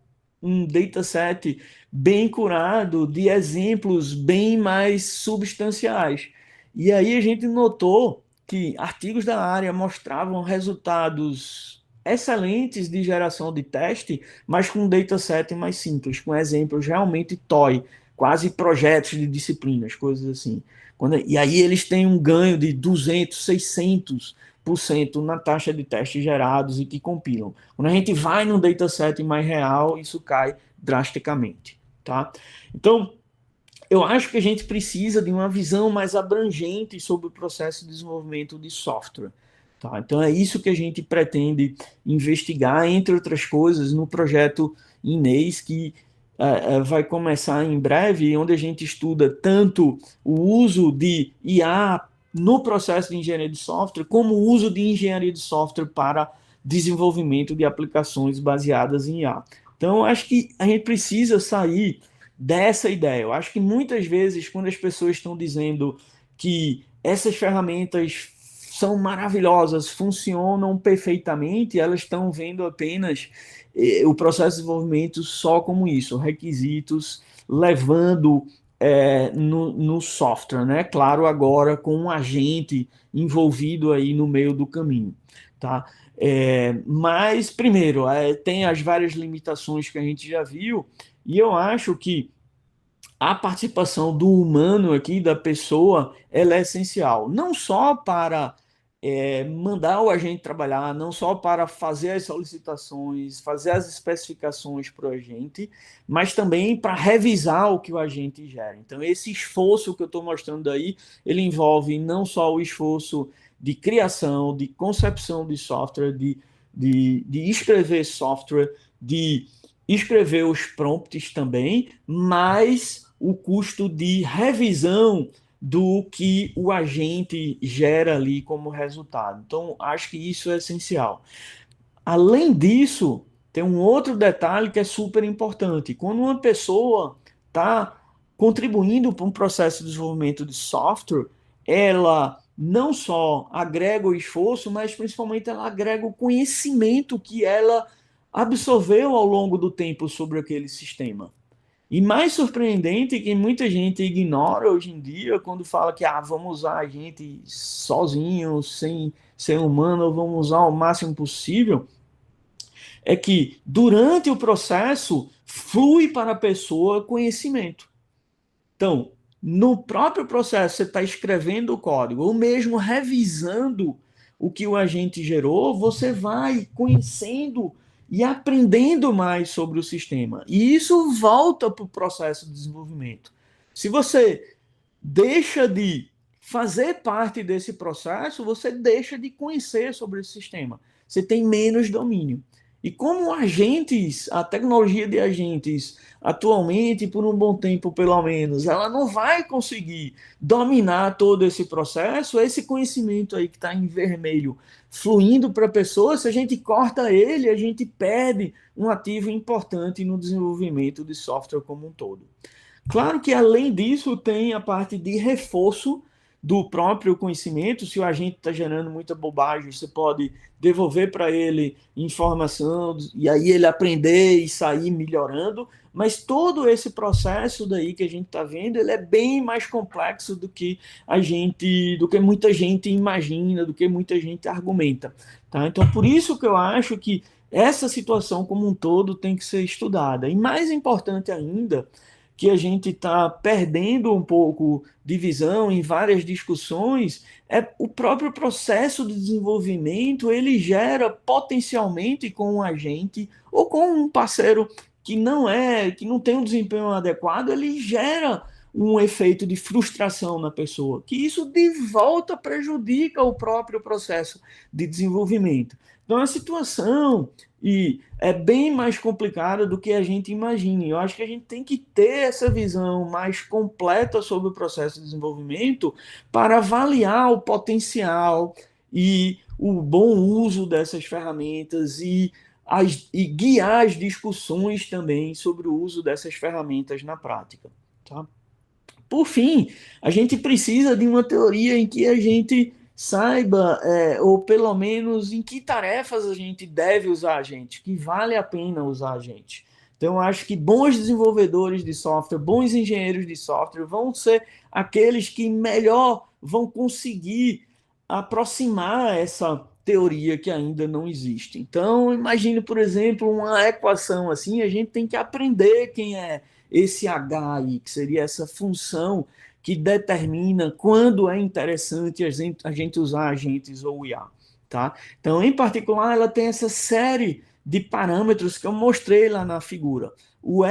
um dataset bem curado, de exemplos bem mais substanciais. E aí a gente notou que artigos da área mostravam resultados excelentes de geração de teste, mas com um dataset mais simples, com exemplos realmente toy, quase projetos de disciplinas, coisas assim. E aí eles têm um ganho de 200, 600% na taxa de testes gerados e que compilam. Quando a gente vai num dataset mais real, isso cai drasticamente, tá? Então, eu acho que a gente precisa de uma visão mais abrangente sobre o processo de desenvolvimento de software. Tá? Então, é isso que a gente pretende investigar, entre outras coisas, no projeto Inês, que vai começar em breve, onde a gente estuda tanto o uso de IA no processo de engenharia de software, como o uso de engenharia de software para desenvolvimento de aplicações baseadas em IA. Então, acho que a gente precisa sair dessa ideia. Eu acho que muitas vezes, quando as pessoas estão dizendo que essas ferramentas são maravilhosas, funcionam perfeitamente, elas estão vendo apenas o processo de desenvolvimento só como isso, requisitos, levando no software, né? Claro, agora com um agente envolvido aí no meio do caminho, tá? Mas, primeiro, tem as várias limitações que a gente já viu, e eu acho que a participação do humano aqui, da pessoa, ela é essencial, não só para mandar o agente trabalhar, não só para fazer as solicitações, fazer as especificações para o agente, mas também para revisar o que o agente gera. Então, esse esforço que eu estou mostrando aí, ele envolve não só o esforço de criação, de concepção de software, de escrever software, de escrever os prompts também, mas o custo de revisão do que o agente gera ali como resultado. Então, acho que isso é essencial. Além disso, tem um outro detalhe que é super importante. Quando uma pessoa está contribuindo para um processo de desenvolvimento de software, ela não só agrega o esforço, mas principalmente ela agrega o conhecimento que ela absorveu ao longo do tempo sobre aquele sistema. E mais surpreendente que muita gente ignora hoje em dia quando fala que vamos usar a gente sozinho, sem ser humano, vamos usar o máximo possível, é que durante o processo flui para a pessoa conhecimento. Então, no próprio processo, você está escrevendo o código, ou mesmo revisando o que o agente gerou, você vai conhecendo e aprendendo mais sobre o sistema. E isso volta para o processo de desenvolvimento. Se você deixa de fazer parte desse processo, você deixa de conhecer sobre esse sistema. Você tem menos domínio. E como agentes, a tecnologia de agentes, atualmente, por um bom tempo pelo menos, ela não vai conseguir dominar todo esse processo, esse conhecimento aí que está em vermelho fluindo para a pessoa, se a gente corta ele, a gente perde um ativo importante no desenvolvimento de software como um todo. Claro que, além disso, tem a parte de reforço do próprio conhecimento. Se o agente está gerando muita bobagem, você pode devolver para ele informação e aí ele aprender e sair melhorando. Mas todo esse processo daí que a gente está vendo, ele é bem mais complexo do que muita gente imagina, do que muita gente argumenta. Tá? Então, por isso que eu acho que essa situação como um todo tem que ser estudada. E mais importante ainda, que a gente está perdendo um pouco de visão em várias discussões, é o próprio processo de desenvolvimento, ele gera potencialmente com um agente ou com um parceiro que não tem um desempenho adequado, ele gera um efeito de frustração na pessoa, que isso de volta prejudica o próprio processo de desenvolvimento. Então, a situação é bem mais complicada do que a gente imagina. Eu acho que a gente tem que ter essa visão mais completa sobre o processo de desenvolvimento para avaliar o potencial e o bom uso dessas ferramentas e guiar as discussões também sobre o uso dessas ferramentas na prática. Tá? Por fim, a gente precisa de uma teoria em que a gente saiba, ou pelo menos em que tarefas a gente deve usar a gente, que vale a pena usar a gente. Então, eu acho que bons desenvolvedores de software, bons engenheiros de software vão ser aqueles que melhor vão conseguir aproximar essa teoria que ainda não existe. Então, imagine, por exemplo, uma equação assim, a gente tem que aprender quem é esse H aí, que seria essa função que determina quando é interessante a gente usar agentes ou IA. Tá? Então, em particular, ela tem essa série de parâmetros que eu mostrei lá na figura. O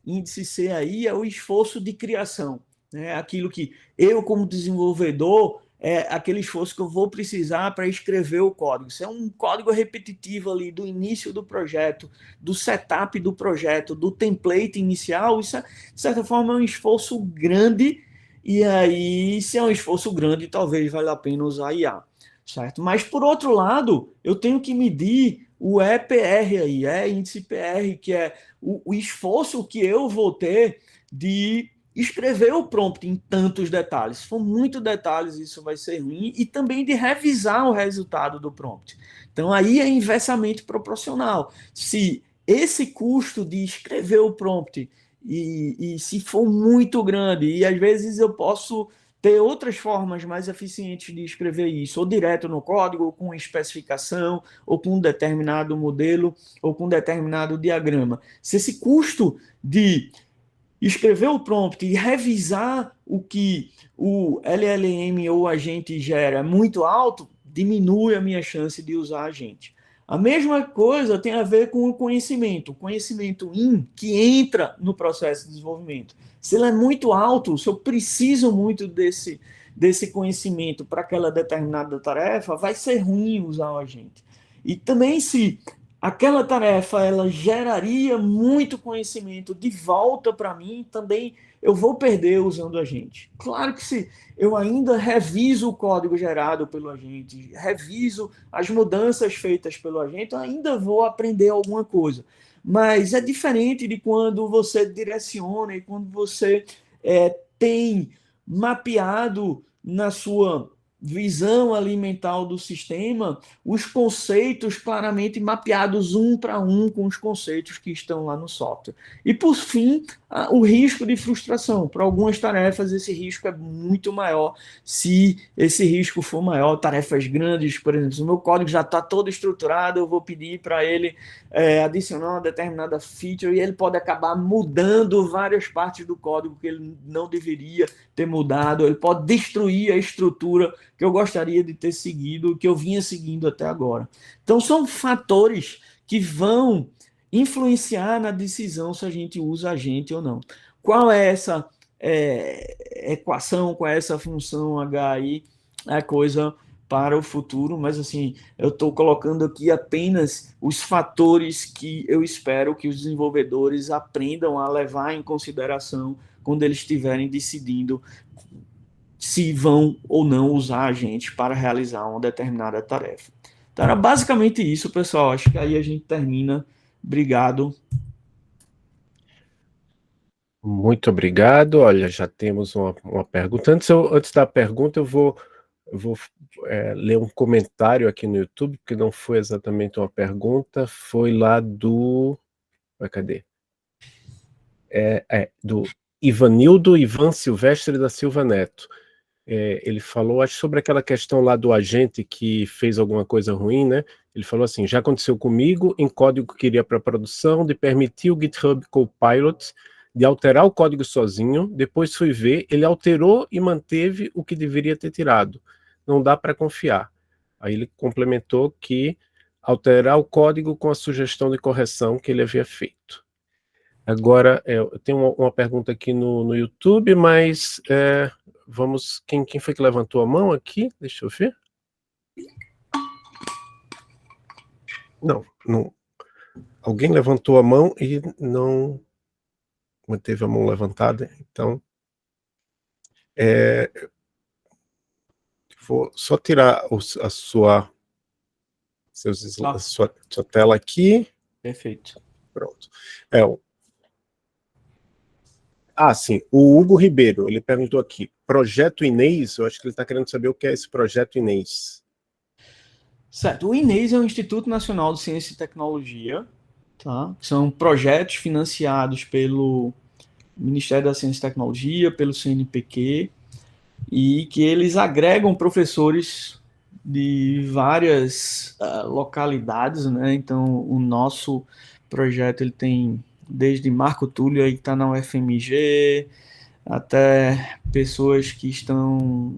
índice C aí é o esforço de criação, né? Aquilo que eu, como desenvolvedor, é aquele esforço que eu vou precisar para escrever o código. Isso é um código repetitivo ali do início do projeto, do setup do projeto, do template inicial. Isso, de certa forma, é um esforço grande e aí, se é um esforço grande, talvez valha a pena usar IA, certo? Mas, por outro lado, eu tenho que medir o EPR aí, índice PR, que é o esforço que eu vou ter de escrever o prompt em tantos detalhes. Se for muito detalhes, isso vai ser ruim, e também de revisar o resultado do prompt. Então, aí é inversamente proporcional. Se esse custo de escrever o prompt e se for muito grande, e às vezes eu posso ter outras formas mais eficientes de escrever isso, ou direto no código, ou com especificação, ou com um determinado modelo, ou com um determinado diagrama. Se esse custo de escrever o prompt e revisar o que o LLM ou agente gera é muito alto, diminui a minha chance de usar agente. A mesma coisa tem a ver com o conhecimento que entra no processo de desenvolvimento. Se ele é muito alto, se eu preciso muito desse conhecimento para aquela determinada tarefa, vai ser ruim usar o agente. E também se aquela tarefa ela geraria muito conhecimento de volta para mim, também eu vou perder usando a agente. Claro que se eu ainda reviso o código gerado pelo agente, reviso as mudanças feitas pelo agente, eu ainda vou aprender alguma coisa. Mas é diferente de quando você direciona e quando você tem mapeado na sua visão alimentar do sistema, os conceitos claramente mapeados um para um com os conceitos que estão lá no software. E, por fim, o risco de frustração. Para algumas tarefas, esse risco é muito maior. Se esse risco for maior, tarefas grandes, por exemplo, se o meu código já está todo estruturado, eu vou pedir para ele adicionar uma determinada feature e ele pode acabar mudando várias partes do código que ele não deveria ter mudado, ele pode destruir a estrutura que eu gostaria de ter seguido, que eu vinha seguindo até agora. Então, são fatores que vão influenciar na decisão se a gente usa agente ou não. Qual é essa equação, qual é essa função H aí? É coisa para o futuro, mas assim, eu estou colocando aqui apenas os fatores que eu espero que os desenvolvedores aprendam a levar em consideração quando eles estiverem decidindo se vão ou não usar a gente para realizar uma determinada tarefa. Então, era basicamente isso, pessoal. Acho que aí a gente termina. Obrigado. Muito obrigado. Olha, já temos uma pergunta. Antes da pergunta, eu vou ler um comentário aqui no YouTube, porque não foi exatamente uma pergunta, foi lá do... Cadê? Do Ivanildo Ivan Silvestre da Silva Neto. Ele falou, acho, sobre aquela questão lá do agente que fez alguma coisa ruim, né? Ele falou assim, já aconteceu comigo em código que iria para produção, de permitir o GitHub Copilot de alterar o código sozinho, depois fui ver, ele alterou e manteve o que deveria ter tirado. Não dá para confiar. Aí ele complementou que alterar o código com a sugestão de correção que ele havia feito. Agora, eu tenho uma pergunta aqui no YouTube, mas vamos... Quem foi que levantou a mão aqui? Deixa eu ver. Não. Alguém levantou a mão e não manteve a mão levantada, então... vou só tirar a sua tela aqui. Perfeito. Pronto. Sim, o Hugo Ribeiro, ele perguntou aqui, Projeto Inês, eu acho que ele está querendo saber o que é esse Projeto Inês. Certo, o INES é o Instituto Nacional de Ciência e Tecnologia, tá? São projetos financiados pelo Ministério da Ciência e Tecnologia, pelo CNPq, e que eles agregam professores de várias localidades, né? Então, o nosso projeto ele tem desde Marco Túlio, aí que está na UFMG, até pessoas que estão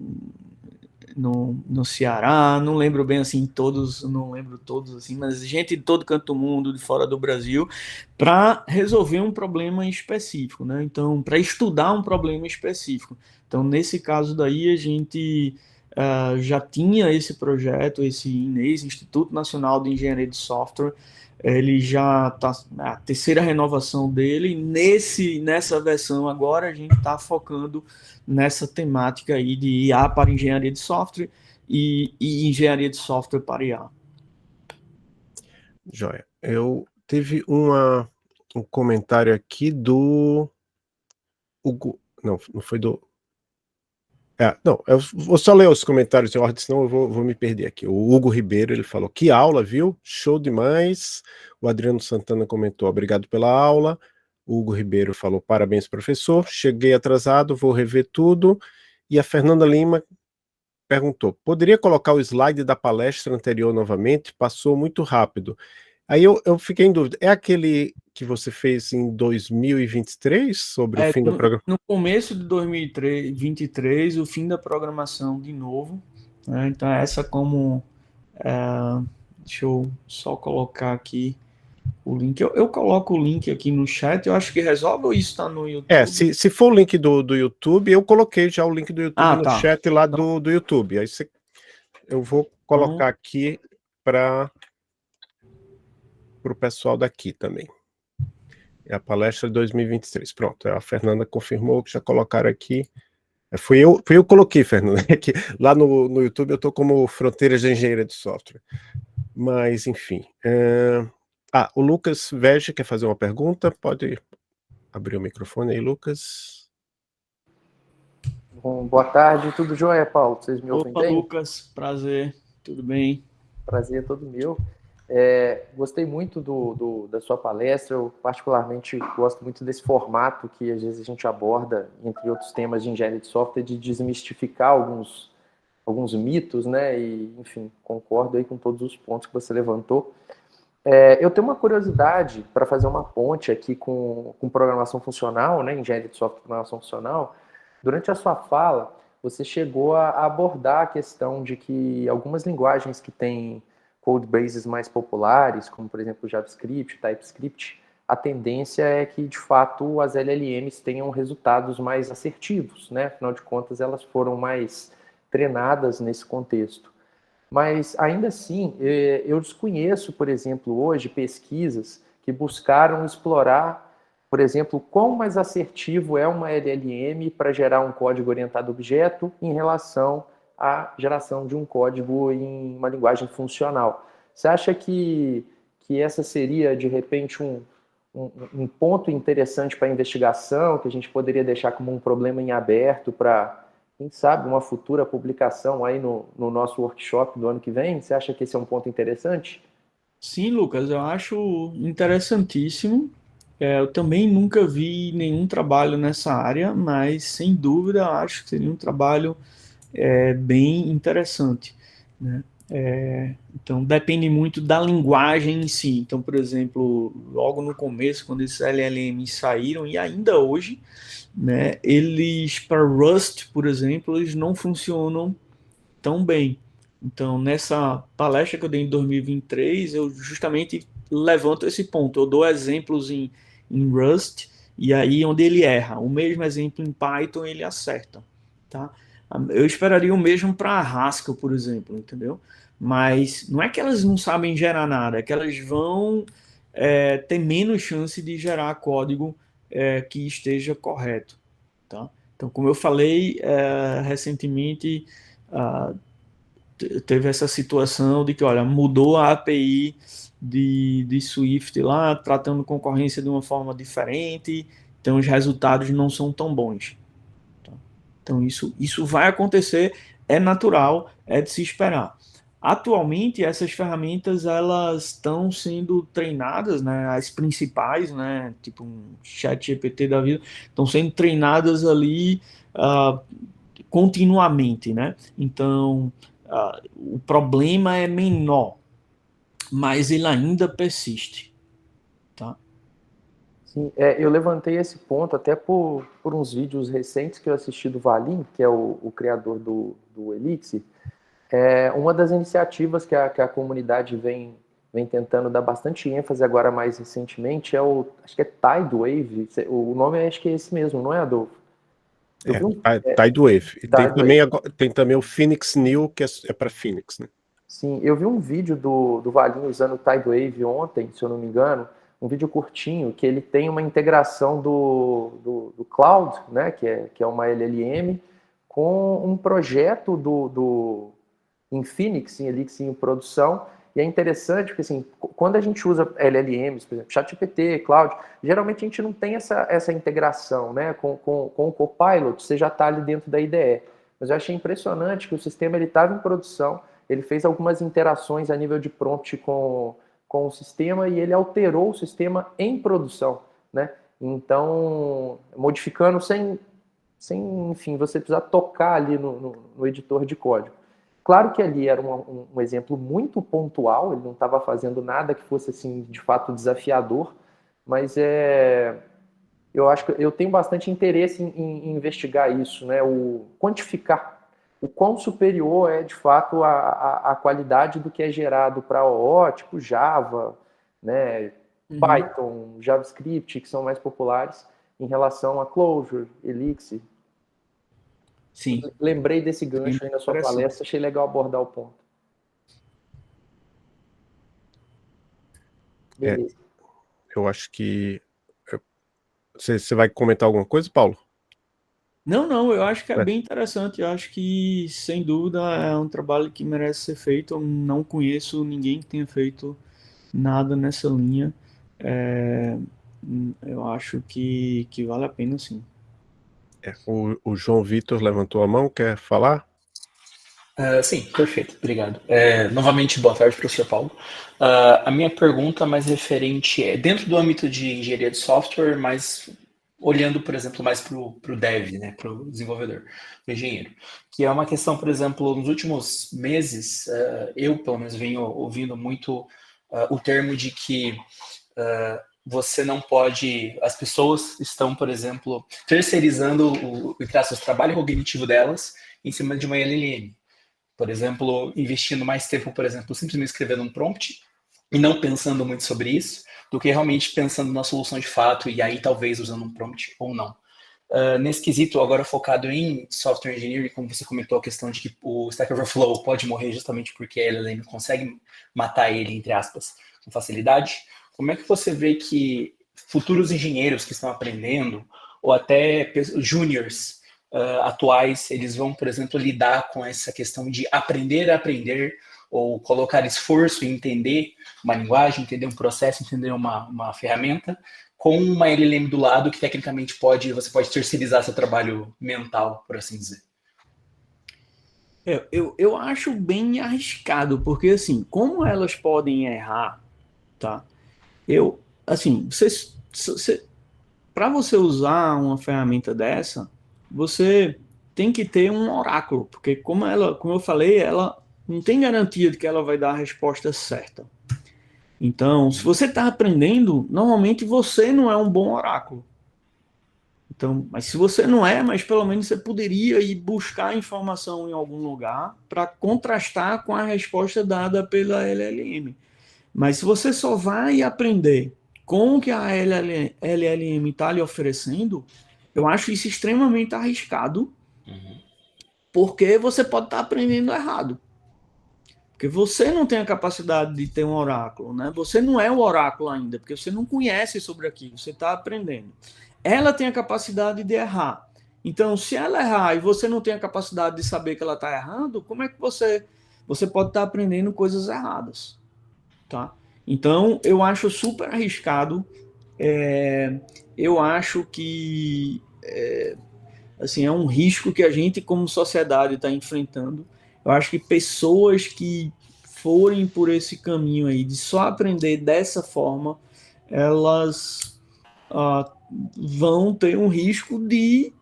no Ceará, não lembro bem assim todos, não lembro todos assim, mas gente de todo canto do mundo, de fora do Brasil, para resolver um problema específico, né? Então, para estudar um problema específico. Então, nesse caso daí, a gente já tinha esse projeto, esse INES, Instituto Nacional de Engenharia de Software. Ele já está a terceira renovação dele. Nessa versão agora a gente está focando nessa temática aí de IA para engenharia de software e engenharia de software para IA. Joia. Eu teve um comentário aqui do Hugo. Não foi do. Não, eu vou só ler os comentários em ordem, senão eu vou me perder aqui. O Hugo Ribeiro, ele falou, que aula, viu? Show demais. O Adriano Santana comentou, obrigado pela aula. O Hugo Ribeiro falou, parabéns, professor. Cheguei atrasado, vou rever tudo. E a Fernanda Lima perguntou, poderia colocar o slide da palestra anterior novamente? Passou muito rápido. Aí eu fiquei em dúvida, é aquele que você fez em 2023, sobre o fim da programação? No começo de 2023, o fim da programação de novo, né? Então, essa como... deixa eu só colocar aqui o link. Eu coloco o link aqui no chat, eu acho que resolve ou isso está no YouTube? Se for o link do YouTube, eu coloquei já o link do YouTube no tá. chat lá do YouTube. Aí eu vou colocar aqui para o pessoal daqui também. É a palestra de 2023. Pronto, a Fernanda confirmou que já colocaram aqui. Fui eu que coloquei, Fernanda. Que lá no YouTube eu estou como Fronteiras da Engenharia de Software. Mas, enfim. O Lucas Vege quer fazer uma pergunta. Pode abrir o microfone aí, Lucas. Bom, boa tarde, tudo jóia, Paulo? Vocês me ouvem bem? Opa, Lucas, prazer, tudo bem? Prazer é todo meu. Gostei muito da sua palestra, eu particularmente gosto muito desse formato que às vezes a gente aborda, entre outros temas de engenharia de software, de desmistificar alguns mitos, né? E, enfim, concordo aí com todos os pontos que você levantou. Eu tenho uma curiosidade para fazer uma ponte aqui com programação funcional, né? Engenharia de software e programação funcional. Durante a sua fala, você chegou a abordar a questão de que algumas linguagens que têm code bases mais populares, como por exemplo JavaScript, TypeScript, a tendência é que de fato as LLMs tenham resultados mais assertivos, né? Afinal de contas, elas foram mais treinadas nesse contexto. Mas ainda assim, eu desconheço, por exemplo, hoje pesquisas que buscaram explorar, por exemplo, quão mais assertivo é uma LLM para gerar um código orientado a objeto em relação à geração de um código em uma linguagem funcional. Você acha que essa seria, de repente, um ponto interessante para a investigação, que a gente poderia deixar como um problema em aberto para, quem sabe, uma futura publicação aí no nosso workshop do ano que vem? Você acha que esse é um ponto interessante? Sim, Lucas, eu acho interessantíssimo. Eu também nunca vi nenhum trabalho nessa área, mas sem dúvida eu acho que seria um trabalho bem interessante, né? Então depende muito da linguagem em si. Então, por exemplo, logo no começo, quando esses LLMs saíram, e ainda hoje, né, eles, para Rust, por exemplo, eles não funcionam tão bem. Então, nessa palestra que eu dei em 2023, eu justamente levanto esse ponto. Eu dou exemplos em Rust, e aí onde ele erra. O mesmo exemplo em Python, ele acerta. Tá? Eu esperaria o mesmo para Haskell, por exemplo, entendeu? Mas não é que elas não sabem gerar nada, é que elas vão ter menos chance de gerar código que esteja correto. Tá? Então, como eu falei recentemente, teve essa situação de que, olha, mudou a API de Swift lá, tratando concorrência de uma forma diferente, então os resultados não são tão bons. Então isso vai acontecer, é natural, é de se esperar. Atualmente, essas ferramentas elas estão sendo treinadas, né, as principais, né, tipo um ChatGPT da vida, estão sendo treinadas ali continuamente, né? Então, o problema é menor, mas ele ainda persiste, tá? Sim, eu levantei esse ponto até por uns vídeos recentes que eu assisti do Valim, que é o criador do Elixir. Uma das iniciativas que a comunidade vem tentando dar bastante ênfase agora mais recentemente acho que é Tidewave, o nome acho que é esse mesmo, não é, Adolfo? Tidewave. E tem também o Phoenix New, que é para Phoenix, né? Sim, eu vi um vídeo do Valinho usando o Tidewave ontem, se eu não me engano, um vídeo curtinho, que ele tem uma integração do Cloud, né, que é uma LLM, com um projeto em Phoenix, em Elixir em produção. E é interessante porque, assim, quando a gente usa LLMs, por exemplo, ChatGPT, Cloud, geralmente a gente não tem essa integração, né, com o Copilot, você já está ali dentro da IDE. Mas eu achei impressionante que o sistema estava em produção, ele fez algumas interações a nível de prompt com o sistema e ele alterou o sistema em produção, né? Então, modificando sem enfim, você precisar tocar ali no editor de código. Claro que ali era um exemplo muito pontual, ele não estava fazendo nada que fosse, assim, de fato desafiador, mas eu acho que eu tenho bastante interesse em investigar isso, né? Quantificar o quão superior é, de fato, a qualidade do que é gerado para OO, tipo Java, né? Python, JavaScript, que são mais populares, em relação a Clojure, Elixir. Sim. Lembrei desse gancho aí na sua palestra, achei legal abordar o ponto. Beleza. Eu acho que... Você vai comentar alguma coisa, Paulo? Não, eu acho que é bem interessante. Eu acho que, sem dúvida, é um trabalho que merece ser feito. Eu não conheço ninguém que tenha feito nada nessa linha. Eu acho que vale a pena, sim. O João Vitor levantou a mão, quer falar? Sim, perfeito, obrigado. Novamente, boa tarde, professor Paulo. A minha pergunta mais referente é dentro do âmbito de engenharia de software, mas olhando, por exemplo, mais para o dev, né, para o desenvolvedor, o engenheiro, que é uma questão, por exemplo, nos últimos meses, eu, pelo menos, venho ouvindo muito o termo de que você não pode... As pessoas estão, por exemplo, terceirizando o trabalho cognitivo delas em cima de uma LLM. Por exemplo, investindo mais tempo, por exemplo, simplesmente escrevendo um prompt e não pensando muito sobre isso, do que realmente pensando na solução de fato e aí talvez usando um prompt ou não. Nesse quesito, agora focado em software engineering, como você comentou, a questão de que o Stack Overflow pode morrer justamente porque a LLM consegue matar ele, entre aspas, com facilidade. Como é que você vê que futuros engenheiros que estão aprendendo, ou até juniors atuais, eles vão, por exemplo, lidar com essa questão de aprender a aprender, ou colocar esforço em entender uma linguagem, entender um processo, entender uma ferramenta, com uma LLM do lado que tecnicamente você pode terceirizar seu trabalho mental, por assim dizer. Eu acho bem arriscado, porque assim, como elas podem errar, tá? Assim, para você usar uma ferramenta dessa, você tem que ter um oráculo, porque como eu falei, ela não tem garantia de que ela vai dar a resposta certa. Então, se você está aprendendo, normalmente você não é um bom oráculo. Então, mas se você não é, mas pelo menos você poderia ir buscar informação em algum lugar para contrastar com a resposta dada pela LLM. Mas se você só vai aprender com o que a LLM está lhe oferecendo, eu acho isso extremamente arriscado, porque você pode estar aprendendo errado. Porque você não tem a capacidade de ter um oráculo, né? Você não é o oráculo ainda, porque você não conhece sobre aquilo, você está aprendendo. Ela tem a capacidade de errar. Então, se ela errar e você não tem a capacidade de saber que ela está errando, como é que você pode estar aprendendo coisas erradas, tá? Então, eu acho super arriscado. Eu acho que assim, é um risco que a gente, como sociedade, está enfrentando. Eu acho que pessoas que forem por esse caminho aí de só aprender dessa forma, elas vão ter um risco de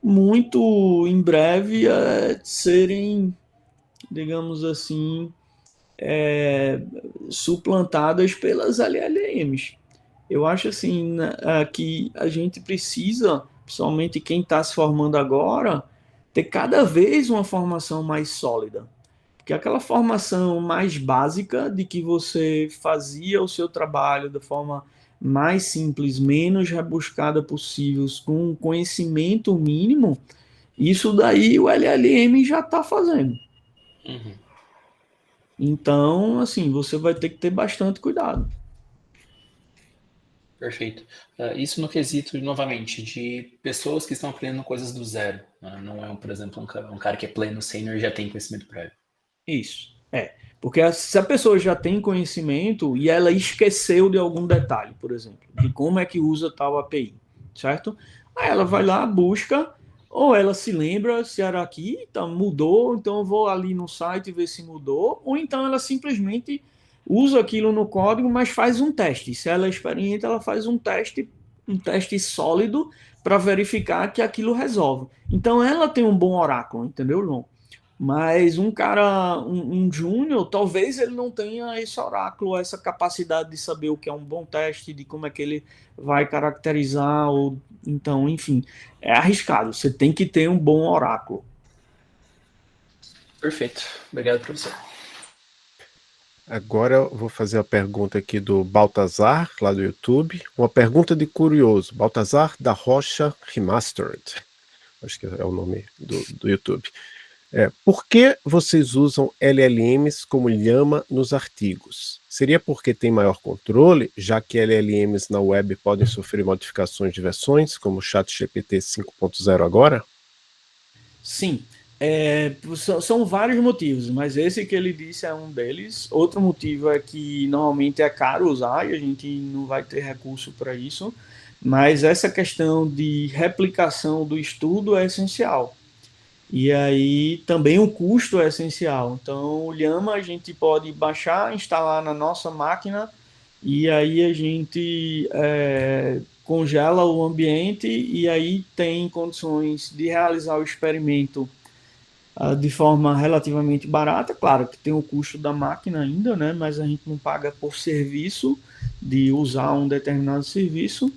muito em breve serem, digamos assim, suplantadas pelas LLMs. Eu acho assim que a gente precisa, principalmente quem está se formando agora, ter cada vez uma formação mais sólida. Porque aquela formação mais básica de que você fazia o seu trabalho da forma mais simples, menos rebuscada possível, com conhecimento mínimo, isso daí o LLM já está fazendo. Uhum. Então, assim, você vai ter que ter bastante cuidado. Perfeito. Isso no quesito, novamente, de pessoas que estão aprendendo coisas do zero. Né? Não é, por exemplo, um cara que é pleno sênior e já tem conhecimento prévio. Isso, Porque se a pessoa já tem conhecimento e ela esqueceu de algum detalhe, por exemplo, de como é que usa tal API, certo? Aí ela vai lá, busca, ou ela se lembra se era aqui, então mudou, então eu vou ali no site ver se mudou, ou então ela simplesmente usa aquilo no código, mas faz um teste. Se ela é experiente, ela faz um teste sólido para verificar que aquilo resolve. Então ela tem um bom oráculo, entendeu, João? Mas um cara, um júnior, talvez ele não tenha esse oráculo, essa capacidade de saber o que é um bom teste, de como é que ele vai caracterizar, ou então, enfim, é arriscado. Você tem que ter um bom oráculo. Perfeito. Obrigado, professor. Agora eu vou fazer a pergunta aqui do Baltazar, lá do YouTube. Uma pergunta de curioso. Baltazar da Rocha Remastered. Acho que é o nome do YouTube. Por que vocês usam LLMs como Llama nos artigos? Seria porque tem maior controle, já que LLMs na web podem sofrer modificações de versões, como o ChatGPT 5.0 agora? Sim, são vários motivos, mas esse que ele disse é um deles. Outro motivo é que normalmente é caro usar e a gente não vai ter recurso para isso, mas essa questão de replicação do estudo é essencial. E aí também o custo é essencial. Então o Llama a gente pode baixar, instalar na nossa máquina e aí a gente congela o ambiente e aí tem condições de realizar o experimento de forma relativamente barata. Claro que tem o custo da máquina ainda, né? Mas a gente não paga por serviço de usar um determinado serviço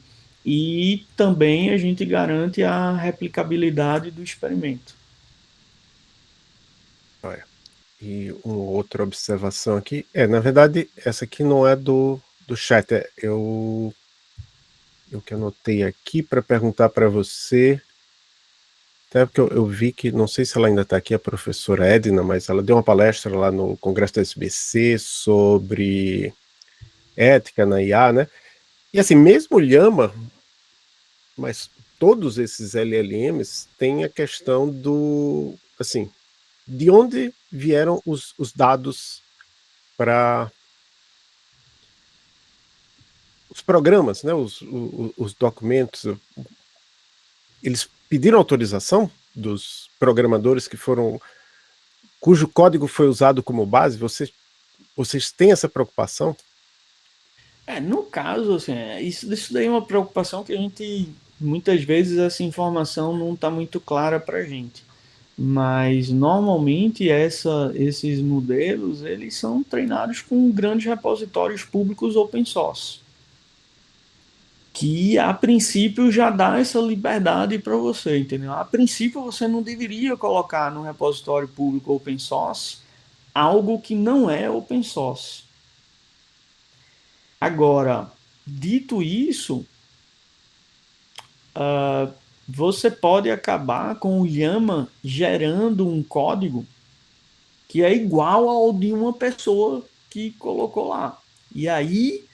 e também a gente garante a replicabilidade do experimento. E uma outra observação aqui, na verdade, essa aqui não é do chat, eu que anotei aqui para perguntar para você, até porque eu vi que, não sei se ela ainda está aqui, a professora Edna, mas ela deu uma palestra lá no Congresso da SBC sobre ética na IA, né? E assim, mesmo o Llama, mas todos esses LLMs têm a questão do, assim, de onde vieram os dados para os programas, né, os documentos. Eles pediram autorização dos programadores cujo código foi usado como base. Vocês têm essa preocupação? No caso, assim, isso daí é uma preocupação que a gente, muitas vezes, essa informação não está muito clara para a gente. Mas, normalmente, esses modelos, eles são treinados com grandes repositórios públicos open source, que, a princípio, já dá essa liberdade para você, entendeu? A princípio, você não deveria colocar no repositório público open source algo que não é open source. Agora, dito isso, você pode acabar com o Llama gerando um código que é igual ao de uma pessoa que colocou lá. E aí,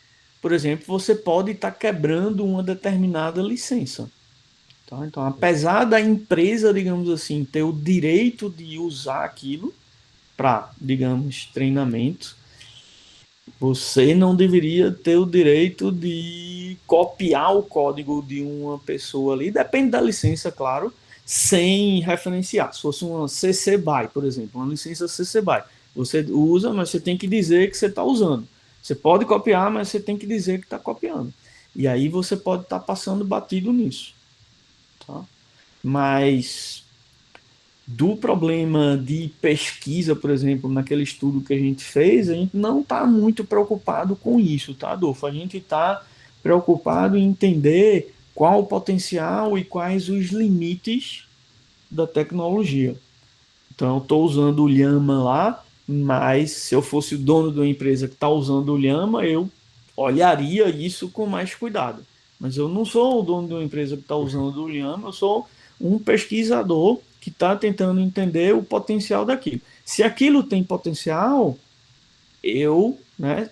por exemplo, você pode estar quebrando uma determinada licença. Tá? Então, apesar da empresa, digamos assim, ter o direito de usar aquilo para, digamos, treinamento, você não deveria ter o direito de copiar o código de uma pessoa ali, depende da licença, claro, sem referenciar. Se fosse uma CC BY, por exemplo, uma licença CC BY, você usa, mas você tem que dizer que você está usando. Você pode copiar, mas você tem que dizer que está copiando. E aí você pode estar passando batido nisso. Tá? Mas do problema de pesquisa, por exemplo, naquele estudo que a gente fez, a gente não está muito preocupado com isso, tá, Adolfo? A gente está preocupado em entender qual o potencial e quais os limites da tecnologia. Então, eu estou usando o Llama lá, mas se eu fosse o dono de uma empresa que está usando o Llama, eu olharia isso com mais cuidado. Mas eu não sou o dono de uma empresa que está usando o Llama, eu sou um pesquisador que está tentando entender o potencial daquilo. Se aquilo tem potencial, eu, né,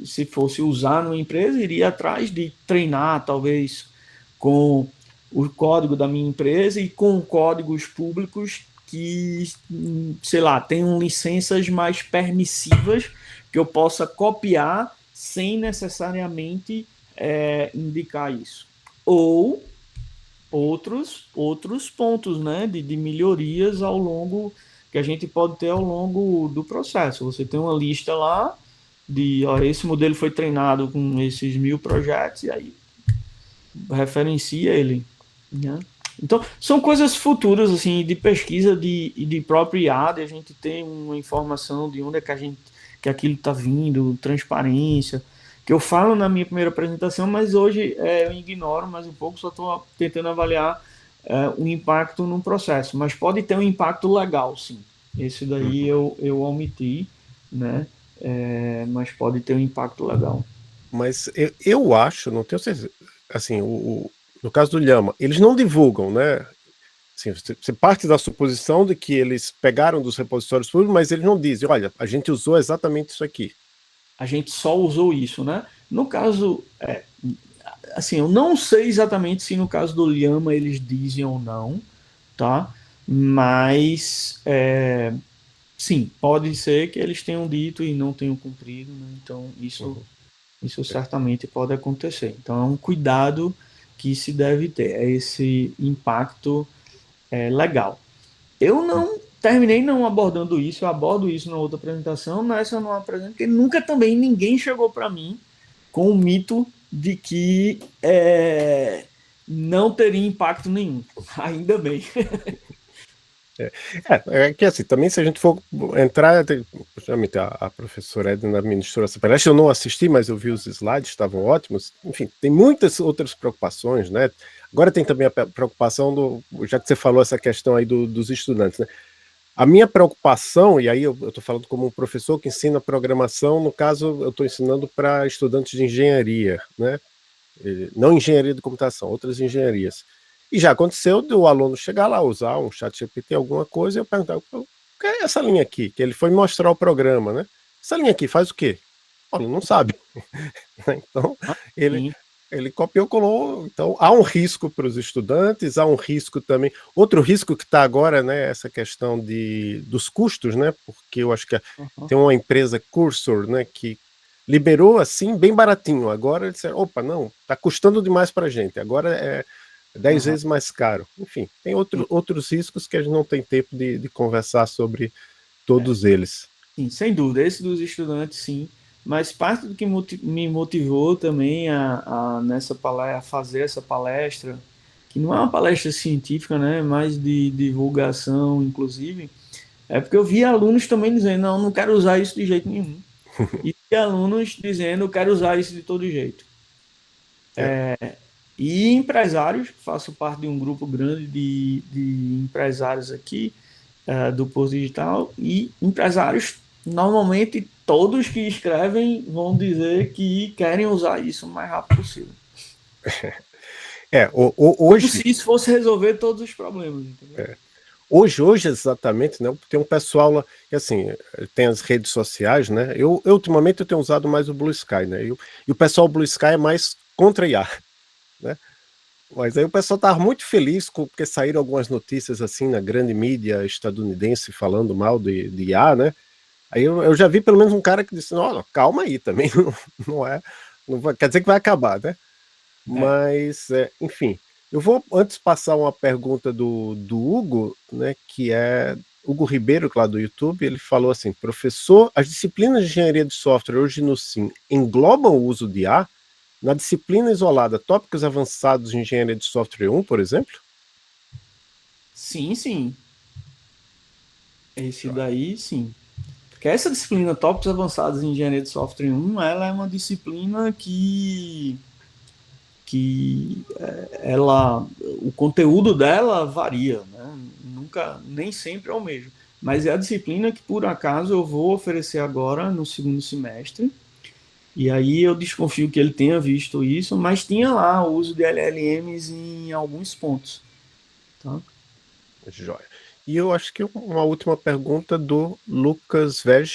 se fosse usar numa empresa, iria atrás de treinar, talvez, com o código da minha empresa e com códigos públicos que, sei lá, tenham licenças mais permissivas que eu possa copiar sem necessariamente indicar isso. Ou outros pontos, né, de melhorias ao longo que a gente pode ter ao longo do processo. Você tem uma lista lá de, ó, esse modelo foi treinado com esses 1000 projetos e aí referencia ele, né? Então, são coisas futuras, assim, de pesquisa de próprio IA, de a gente ter uma informação de onde é que aquilo está vindo, transparência, que eu falo na minha primeira apresentação, mas hoje eu ignoro mais um pouco, só estou tentando avaliar o impacto no processo, mas pode ter um impacto legal, sim. Esse daí eu omiti, né? Mas pode ter um impacto legal. Mas eu acho, não tenho certeza, assim, no caso do Llama, eles não divulgam, né? Assim, você parte da suposição de que eles pegaram dos repositórios públicos, mas eles não dizem, olha, a gente usou exatamente isso aqui. A gente só usou isso, né? No caso, assim, eu não sei exatamente se no caso do Llama eles dizem ou não, tá? Mas, sim, pode ser que eles tenham dito e não tenham cumprido, né? Então, isso certamente pode acontecer. Então, é um cuidado que se deve ter, é esse impacto legal. Eu não terminei não abordando isso, eu abordo isso na outra apresentação, nessa eu não apresento, porque nunca também ninguém chegou para mim com o mito de que não teria impacto nenhum. Ainda bem. É que assim, também se a gente for entrar, justamente a professora Edna ministrou essa palestra, eu não assisti, mas eu vi os slides, estavam ótimos. Enfim, tem muitas outras preocupações, né? Agora tem também a preocupação já que você falou essa questão aí dos estudantes, né? A minha preocupação, e aí eu estou falando como um professor que ensina programação, no caso eu estou ensinando para estudantes de engenharia, né? Não engenharia de computação, outras engenharias. E já aconteceu do aluno chegar lá, usar um chat GPT, alguma coisa, e eu perguntar, o que é essa linha aqui? Que ele foi mostrar o programa, né? Essa linha aqui faz o quê? O aluno não sabe. Então, ele copiou, colou. Então, há um risco para os estudantes, há um risco também. Outro risco que está agora, né, essa questão dos custos, né? Porque eu acho que tem uma empresa Cursor, né, que liberou assim, bem baratinho. Agora eles disseram, opa, não, está custando demais para a gente. Agora é 10 vezes mais caro. Enfim, tem outros riscos que a gente não tem tempo de conversar sobre todos eles. Sim, sem dúvida. Esse dos estudantes, sim. Mas parte do que me motivou também nessa palestra, a fazer essa palestra, que não é uma palestra científica, né, mais de divulgação, inclusive, é porque eu vi alunos também dizendo, não quero usar isso de jeito nenhum. E alunos dizendo, eu quero usar isso de todo jeito. E empresários, faço parte de um grupo grande de empresários aqui, do Posto Digital, e empresários, normalmente, todos que escrevem vão dizer que querem usar isso o mais rápido possível. Hoje, como se isso fosse resolver todos os problemas, entendeu? Hoje exatamente, né? Tem um pessoal lá que assim tem as redes sociais, né? Eu ultimamente eu tenho usado mais o Blue Sky, né? E o pessoal Blue Sky é mais contra IA, né? Mas aí o pessoal estava muito feliz porque saíram algumas notícias assim na grande mídia estadunidense falando mal de IA, né? Aí eu já vi pelo menos um cara que disse, olha, calma aí também, não vai, quer dizer que vai acabar, né? Mas, enfim, eu vou antes passar uma pergunta do Hugo, né, que é Hugo Ribeiro, lá do YouTube. Ele falou assim, professor, as disciplinas de engenharia de software hoje no SIM englobam o uso de IA? Na disciplina isolada, tópicos avançados de engenharia de software 1, por exemplo? Sim. Esse daí, sim. Porque essa disciplina Tópicos Avançados em Engenharia de Software 1, ela é uma disciplina que o conteúdo dela varia, né? Nem sempre é o mesmo. Mas é a disciplina que, por acaso, eu vou oferecer agora no segundo semestre. E aí eu desconfio que ele tenha visto isso, mas tinha lá o uso de LLMs em alguns pontos. Tá? Joia. E eu acho que uma última pergunta do Lucas Veg.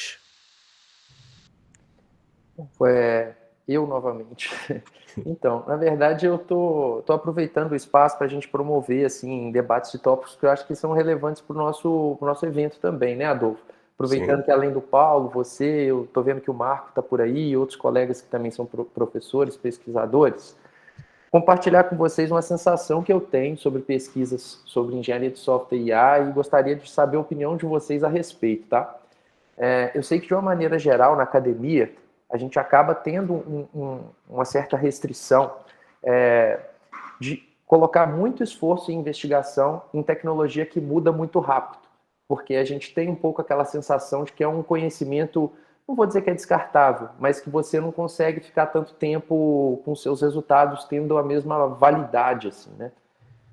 Eu novamente. Então, na verdade, eu tô aproveitando o espaço para a gente promover assim debates de tópicos que eu acho que são relevantes para o nosso evento também, né, Adolfo? Aproveitando Sim. que além do Paulo, você, eu estou vendo que o Marco está por aí e outros colegas que também são professores, pesquisadores, compartilhar com vocês uma sensação que eu tenho sobre pesquisas sobre engenharia de software e IA e gostaria de saber a opinião de vocês a respeito, tá? Eu sei que, de uma maneira geral, na academia, a gente acaba tendo uma certa restrição de colocar muito esforço em investigação em tecnologia que muda muito rápido, porque a gente tem um pouco aquela sensação de que é um conhecimento, não vou dizer que é descartável, mas que você não consegue ficar tanto tempo com seus resultados tendo a mesma validade, assim, né?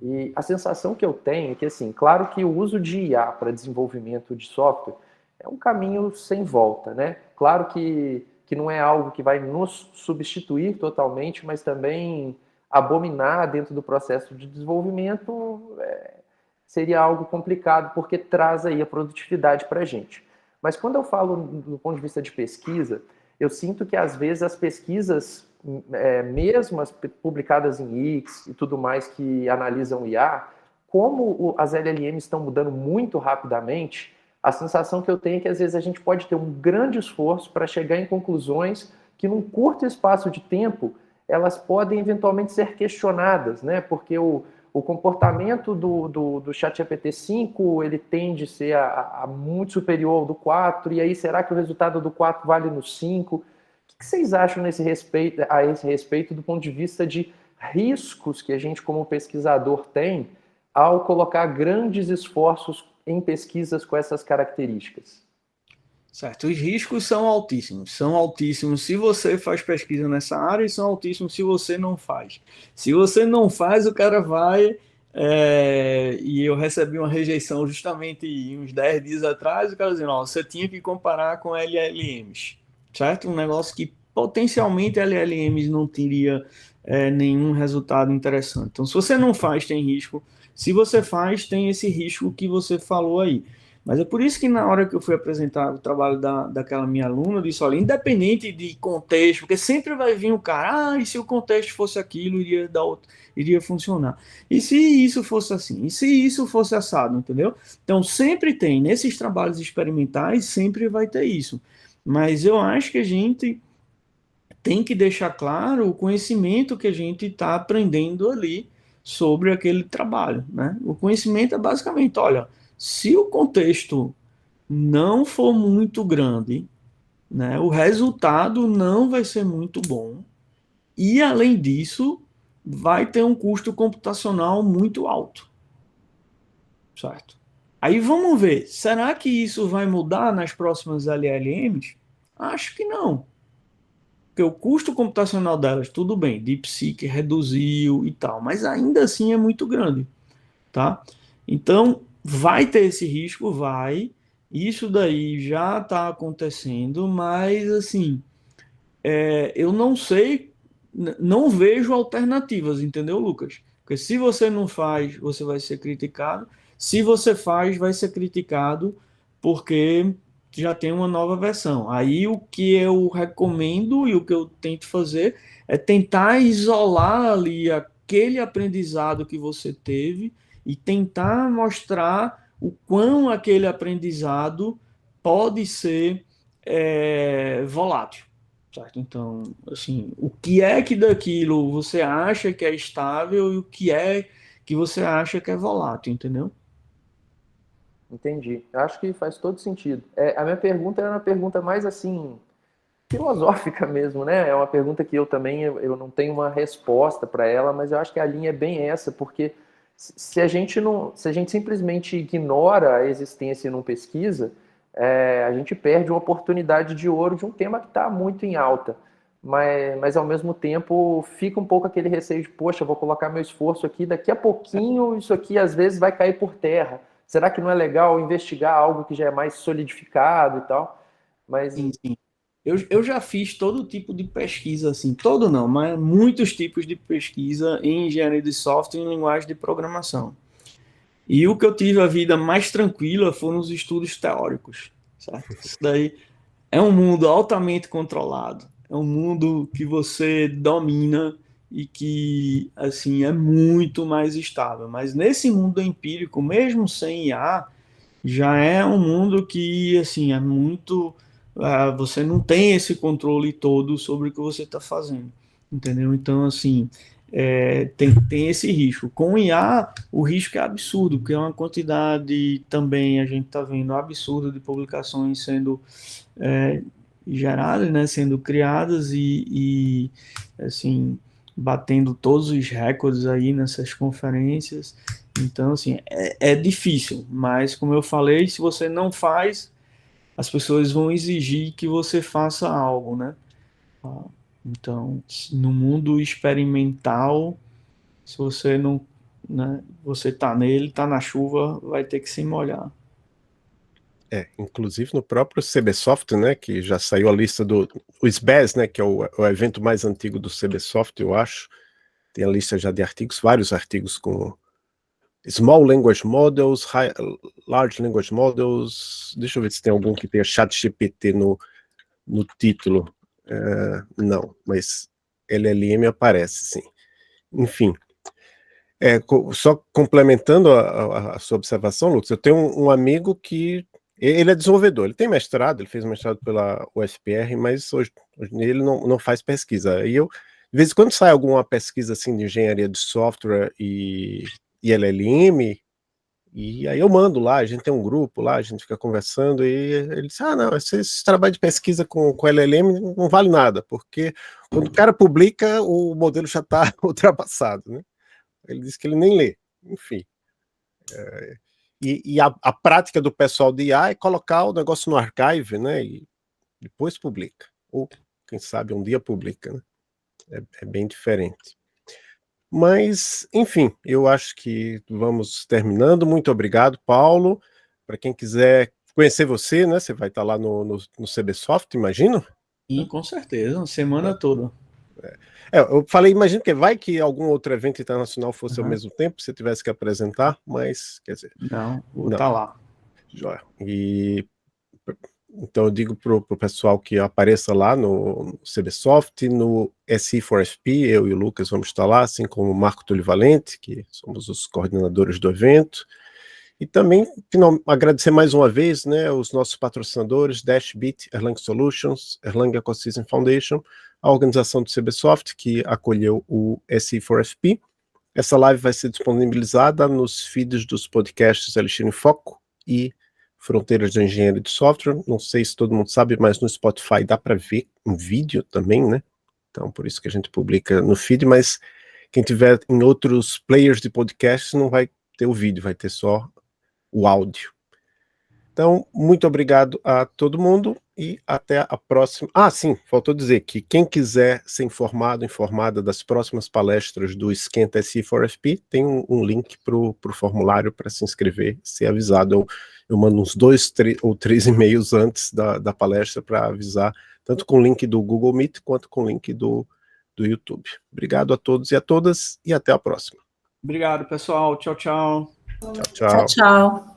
E a sensação que eu tenho é que, assim, claro que o uso de IA para desenvolvimento de software é um caminho sem volta, né? Claro que não é algo que vai nos substituir totalmente, mas também abominar dentro do processo de desenvolvimento seria algo complicado, porque traz aí a produtividade para a gente. Mas quando eu falo do ponto de vista de pesquisa, eu sinto que às vezes as pesquisas, mesmo as publicadas em X e tudo mais que analisam IA, como as LLMs estão mudando muito rapidamente, a sensação que eu tenho é que às vezes a gente pode ter um grande esforço para chegar em conclusões que num curto espaço de tempo elas podem eventualmente ser questionadas, né? Porque o comportamento do ChatGPT 5 ele tende a ser a muito superior ao do 4, e aí será que o resultado do 4 vale no 5? O que vocês acham a esse respeito do ponto de vista de riscos que a gente como pesquisador tem ao colocar grandes esforços em pesquisas com essas características? Certo, os riscos são altíssimos. São altíssimos se você faz pesquisa nessa área e são altíssimos se você não faz. Se você não faz, o cara vai. E eu recebi uma rejeição justamente uns 10 dias atrás. O cara dizendo: ó, você tinha que comparar com LLMs, certo? Um negócio que potencialmente LLMs não teria nenhum resultado interessante. Então, se você não faz, tem risco. Se você faz, tem esse risco que você falou aí. Mas é por isso que na hora que eu fui apresentar o trabalho daquela minha aluna, eu disse, olha, independente de contexto, porque sempre vai vir o cara, e se o contexto fosse aquilo, iria funcionar. E se isso fosse assim? E se isso fosse assado, entendeu? Então sempre tem, nesses trabalhos experimentais, sempre vai ter isso. Mas eu acho que a gente tem que deixar claro o conhecimento que a gente está aprendendo ali sobre aquele trabalho, né? O conhecimento é basicamente, olha, se o contexto não for muito grande, né, o resultado não vai ser muito bom e, além disso, vai ter um custo computacional muito alto, certo? Aí vamos ver, será que isso vai mudar nas próximas LLMs? Acho que não. Porque o custo computacional delas, tudo bem, DeepSeek reduziu e tal, mas ainda assim é muito grande, tá? Então, vai ter esse risco, vai. Isso daí já está acontecendo, mas assim, eu não sei, não vejo alternativas, entendeu, Lucas? Porque se você não faz, você vai ser criticado. Se você faz, vai ser criticado porque já tem uma nova versão. Aí o que eu recomendo e o que eu tento fazer é tentar isolar ali aquele aprendizado que você teve e tentar mostrar o quão aquele aprendizado pode ser volátil. Certo? Então, assim, o que é que daquilo você acha que é estável e o que é que você acha que é volátil, entendeu? Entendi. Eu acho que faz todo sentido. A minha pergunta era uma pergunta mais assim filosófica mesmo, né? É uma pergunta que eu também eu não tenho uma resposta para ela, mas eu acho que a linha é bem essa, porque se a gente não, se a gente simplesmente ignora a existência e não pesquisa, a gente perde uma oportunidade de ouro de um tema que está muito em alta. Mas ao mesmo tempo fica um pouco aquele receio de, poxa, vou colocar meu esforço aqui, daqui a pouquinho isso aqui às vezes vai cair por terra. Será que não é legal investigar algo que já é mais solidificado e tal? Mas Sim, sim. Eu já fiz todo tipo de pesquisa, assim, todo não, mas muitos tipos de pesquisa em engenharia de software e em linguagem de programação. E o que eu tive a vida mais tranquila foram os estudos teóricos, certo? Isso daí é um mundo altamente controlado, é um mundo que você domina e que, assim, é muito mais estável. Mas nesse mundo empírico, mesmo sem IA, já é um mundo que, assim, é muito... você não tem esse controle todo sobre o que você está fazendo, entendeu? Então, assim, tem esse risco. Com IA, o risco é absurdo, porque é uma quantidade também, a gente está vendo, absurda de publicações sendo geradas, né, sendo criadas assim, batendo todos os recordes aí nessas conferências. Então, assim, é difícil, mas como eu falei, se você não faz, as pessoas vão exigir que você faça algo, né? Então, no mundo experimental, se você não, né, você tá nele, tá na chuva, vai ter que se molhar. Inclusive no próprio CBSoft, né, que já saiu a lista do o SBES, né, que é o evento mais antigo do CBSoft, eu acho, tem a lista já de artigos, vários artigos com Small Language Models, Large Language Models, deixa eu ver se tem algum que tenha ChatGPT no título, não, mas LLM aparece, sim. Enfim, só complementando a sua observação, Lucas, eu tenho um amigo que ele é desenvolvedor, ele tem mestrado, ele fez mestrado pela UFPR, mas hoje ele não faz pesquisa. E eu, de vez em quando sai alguma pesquisa assim de engenharia de software e LLM, e aí eu mando lá, a gente tem um grupo lá, a gente fica conversando, e ele disse, não, esse trabalho de pesquisa com LLM não vale nada, porque quando o cara publica, o modelo já está ultrapassado, né? Ele disse que ele nem lê, enfim. E a prática do pessoal de IA é colocar o negócio no archive, né, e depois publica, ou quem sabe um dia publica, né? É bem diferente. Mas, enfim, eu acho que vamos terminando. Muito obrigado, Paulo. Para quem quiser conhecer você, né, você vai estar lá no CBSoft, imagino? E com certeza, a semana toda. Eu falei, imagino que vai que algum outro evento internacional fosse ao Uhum. mesmo tempo, você tivesse que apresentar, mas, quer dizer... Não, vou Não. estar lá. Joia. Então eu digo pro pessoal que apareça lá no CBSoft, no SE4FP, eu e o Lucas vamos estar lá, assim como o Marco Túlio Valente, que somos os coordenadores do evento. E também agradecer mais uma vez, né, os nossos patrocinadores, Dashbit, Erlang Solutions, Erlang Ecosystem Foundation, a organização do CBSoft, que acolheu o SE4FP. Essa live vai ser disponibilizada nos feeds dos podcasts Elixir em Foco e Fronteiras de Engenharia de Software. Não sei se todo mundo sabe, mas no Spotify dá para ver um vídeo também, né? Então, por isso que a gente publica no feed, mas quem tiver em outros players de podcast não vai ter o vídeo, vai ter só o áudio. Então, muito obrigado a todo mundo e até a próxima. Sim, faltou dizer que quem quiser ser informada das próximas palestras do Esquenta SE4FP, tem um link para o formulário para se inscrever, ser avisado. Eu mando uns 2 ou 3 e-mails antes da palestra para avisar, tanto com o link do Google Meet quanto com o link do YouTube. Obrigado a todos e a todas e até a próxima. Obrigado, pessoal. Tchau, tchau. Tchau, tchau. Tchau, tchau.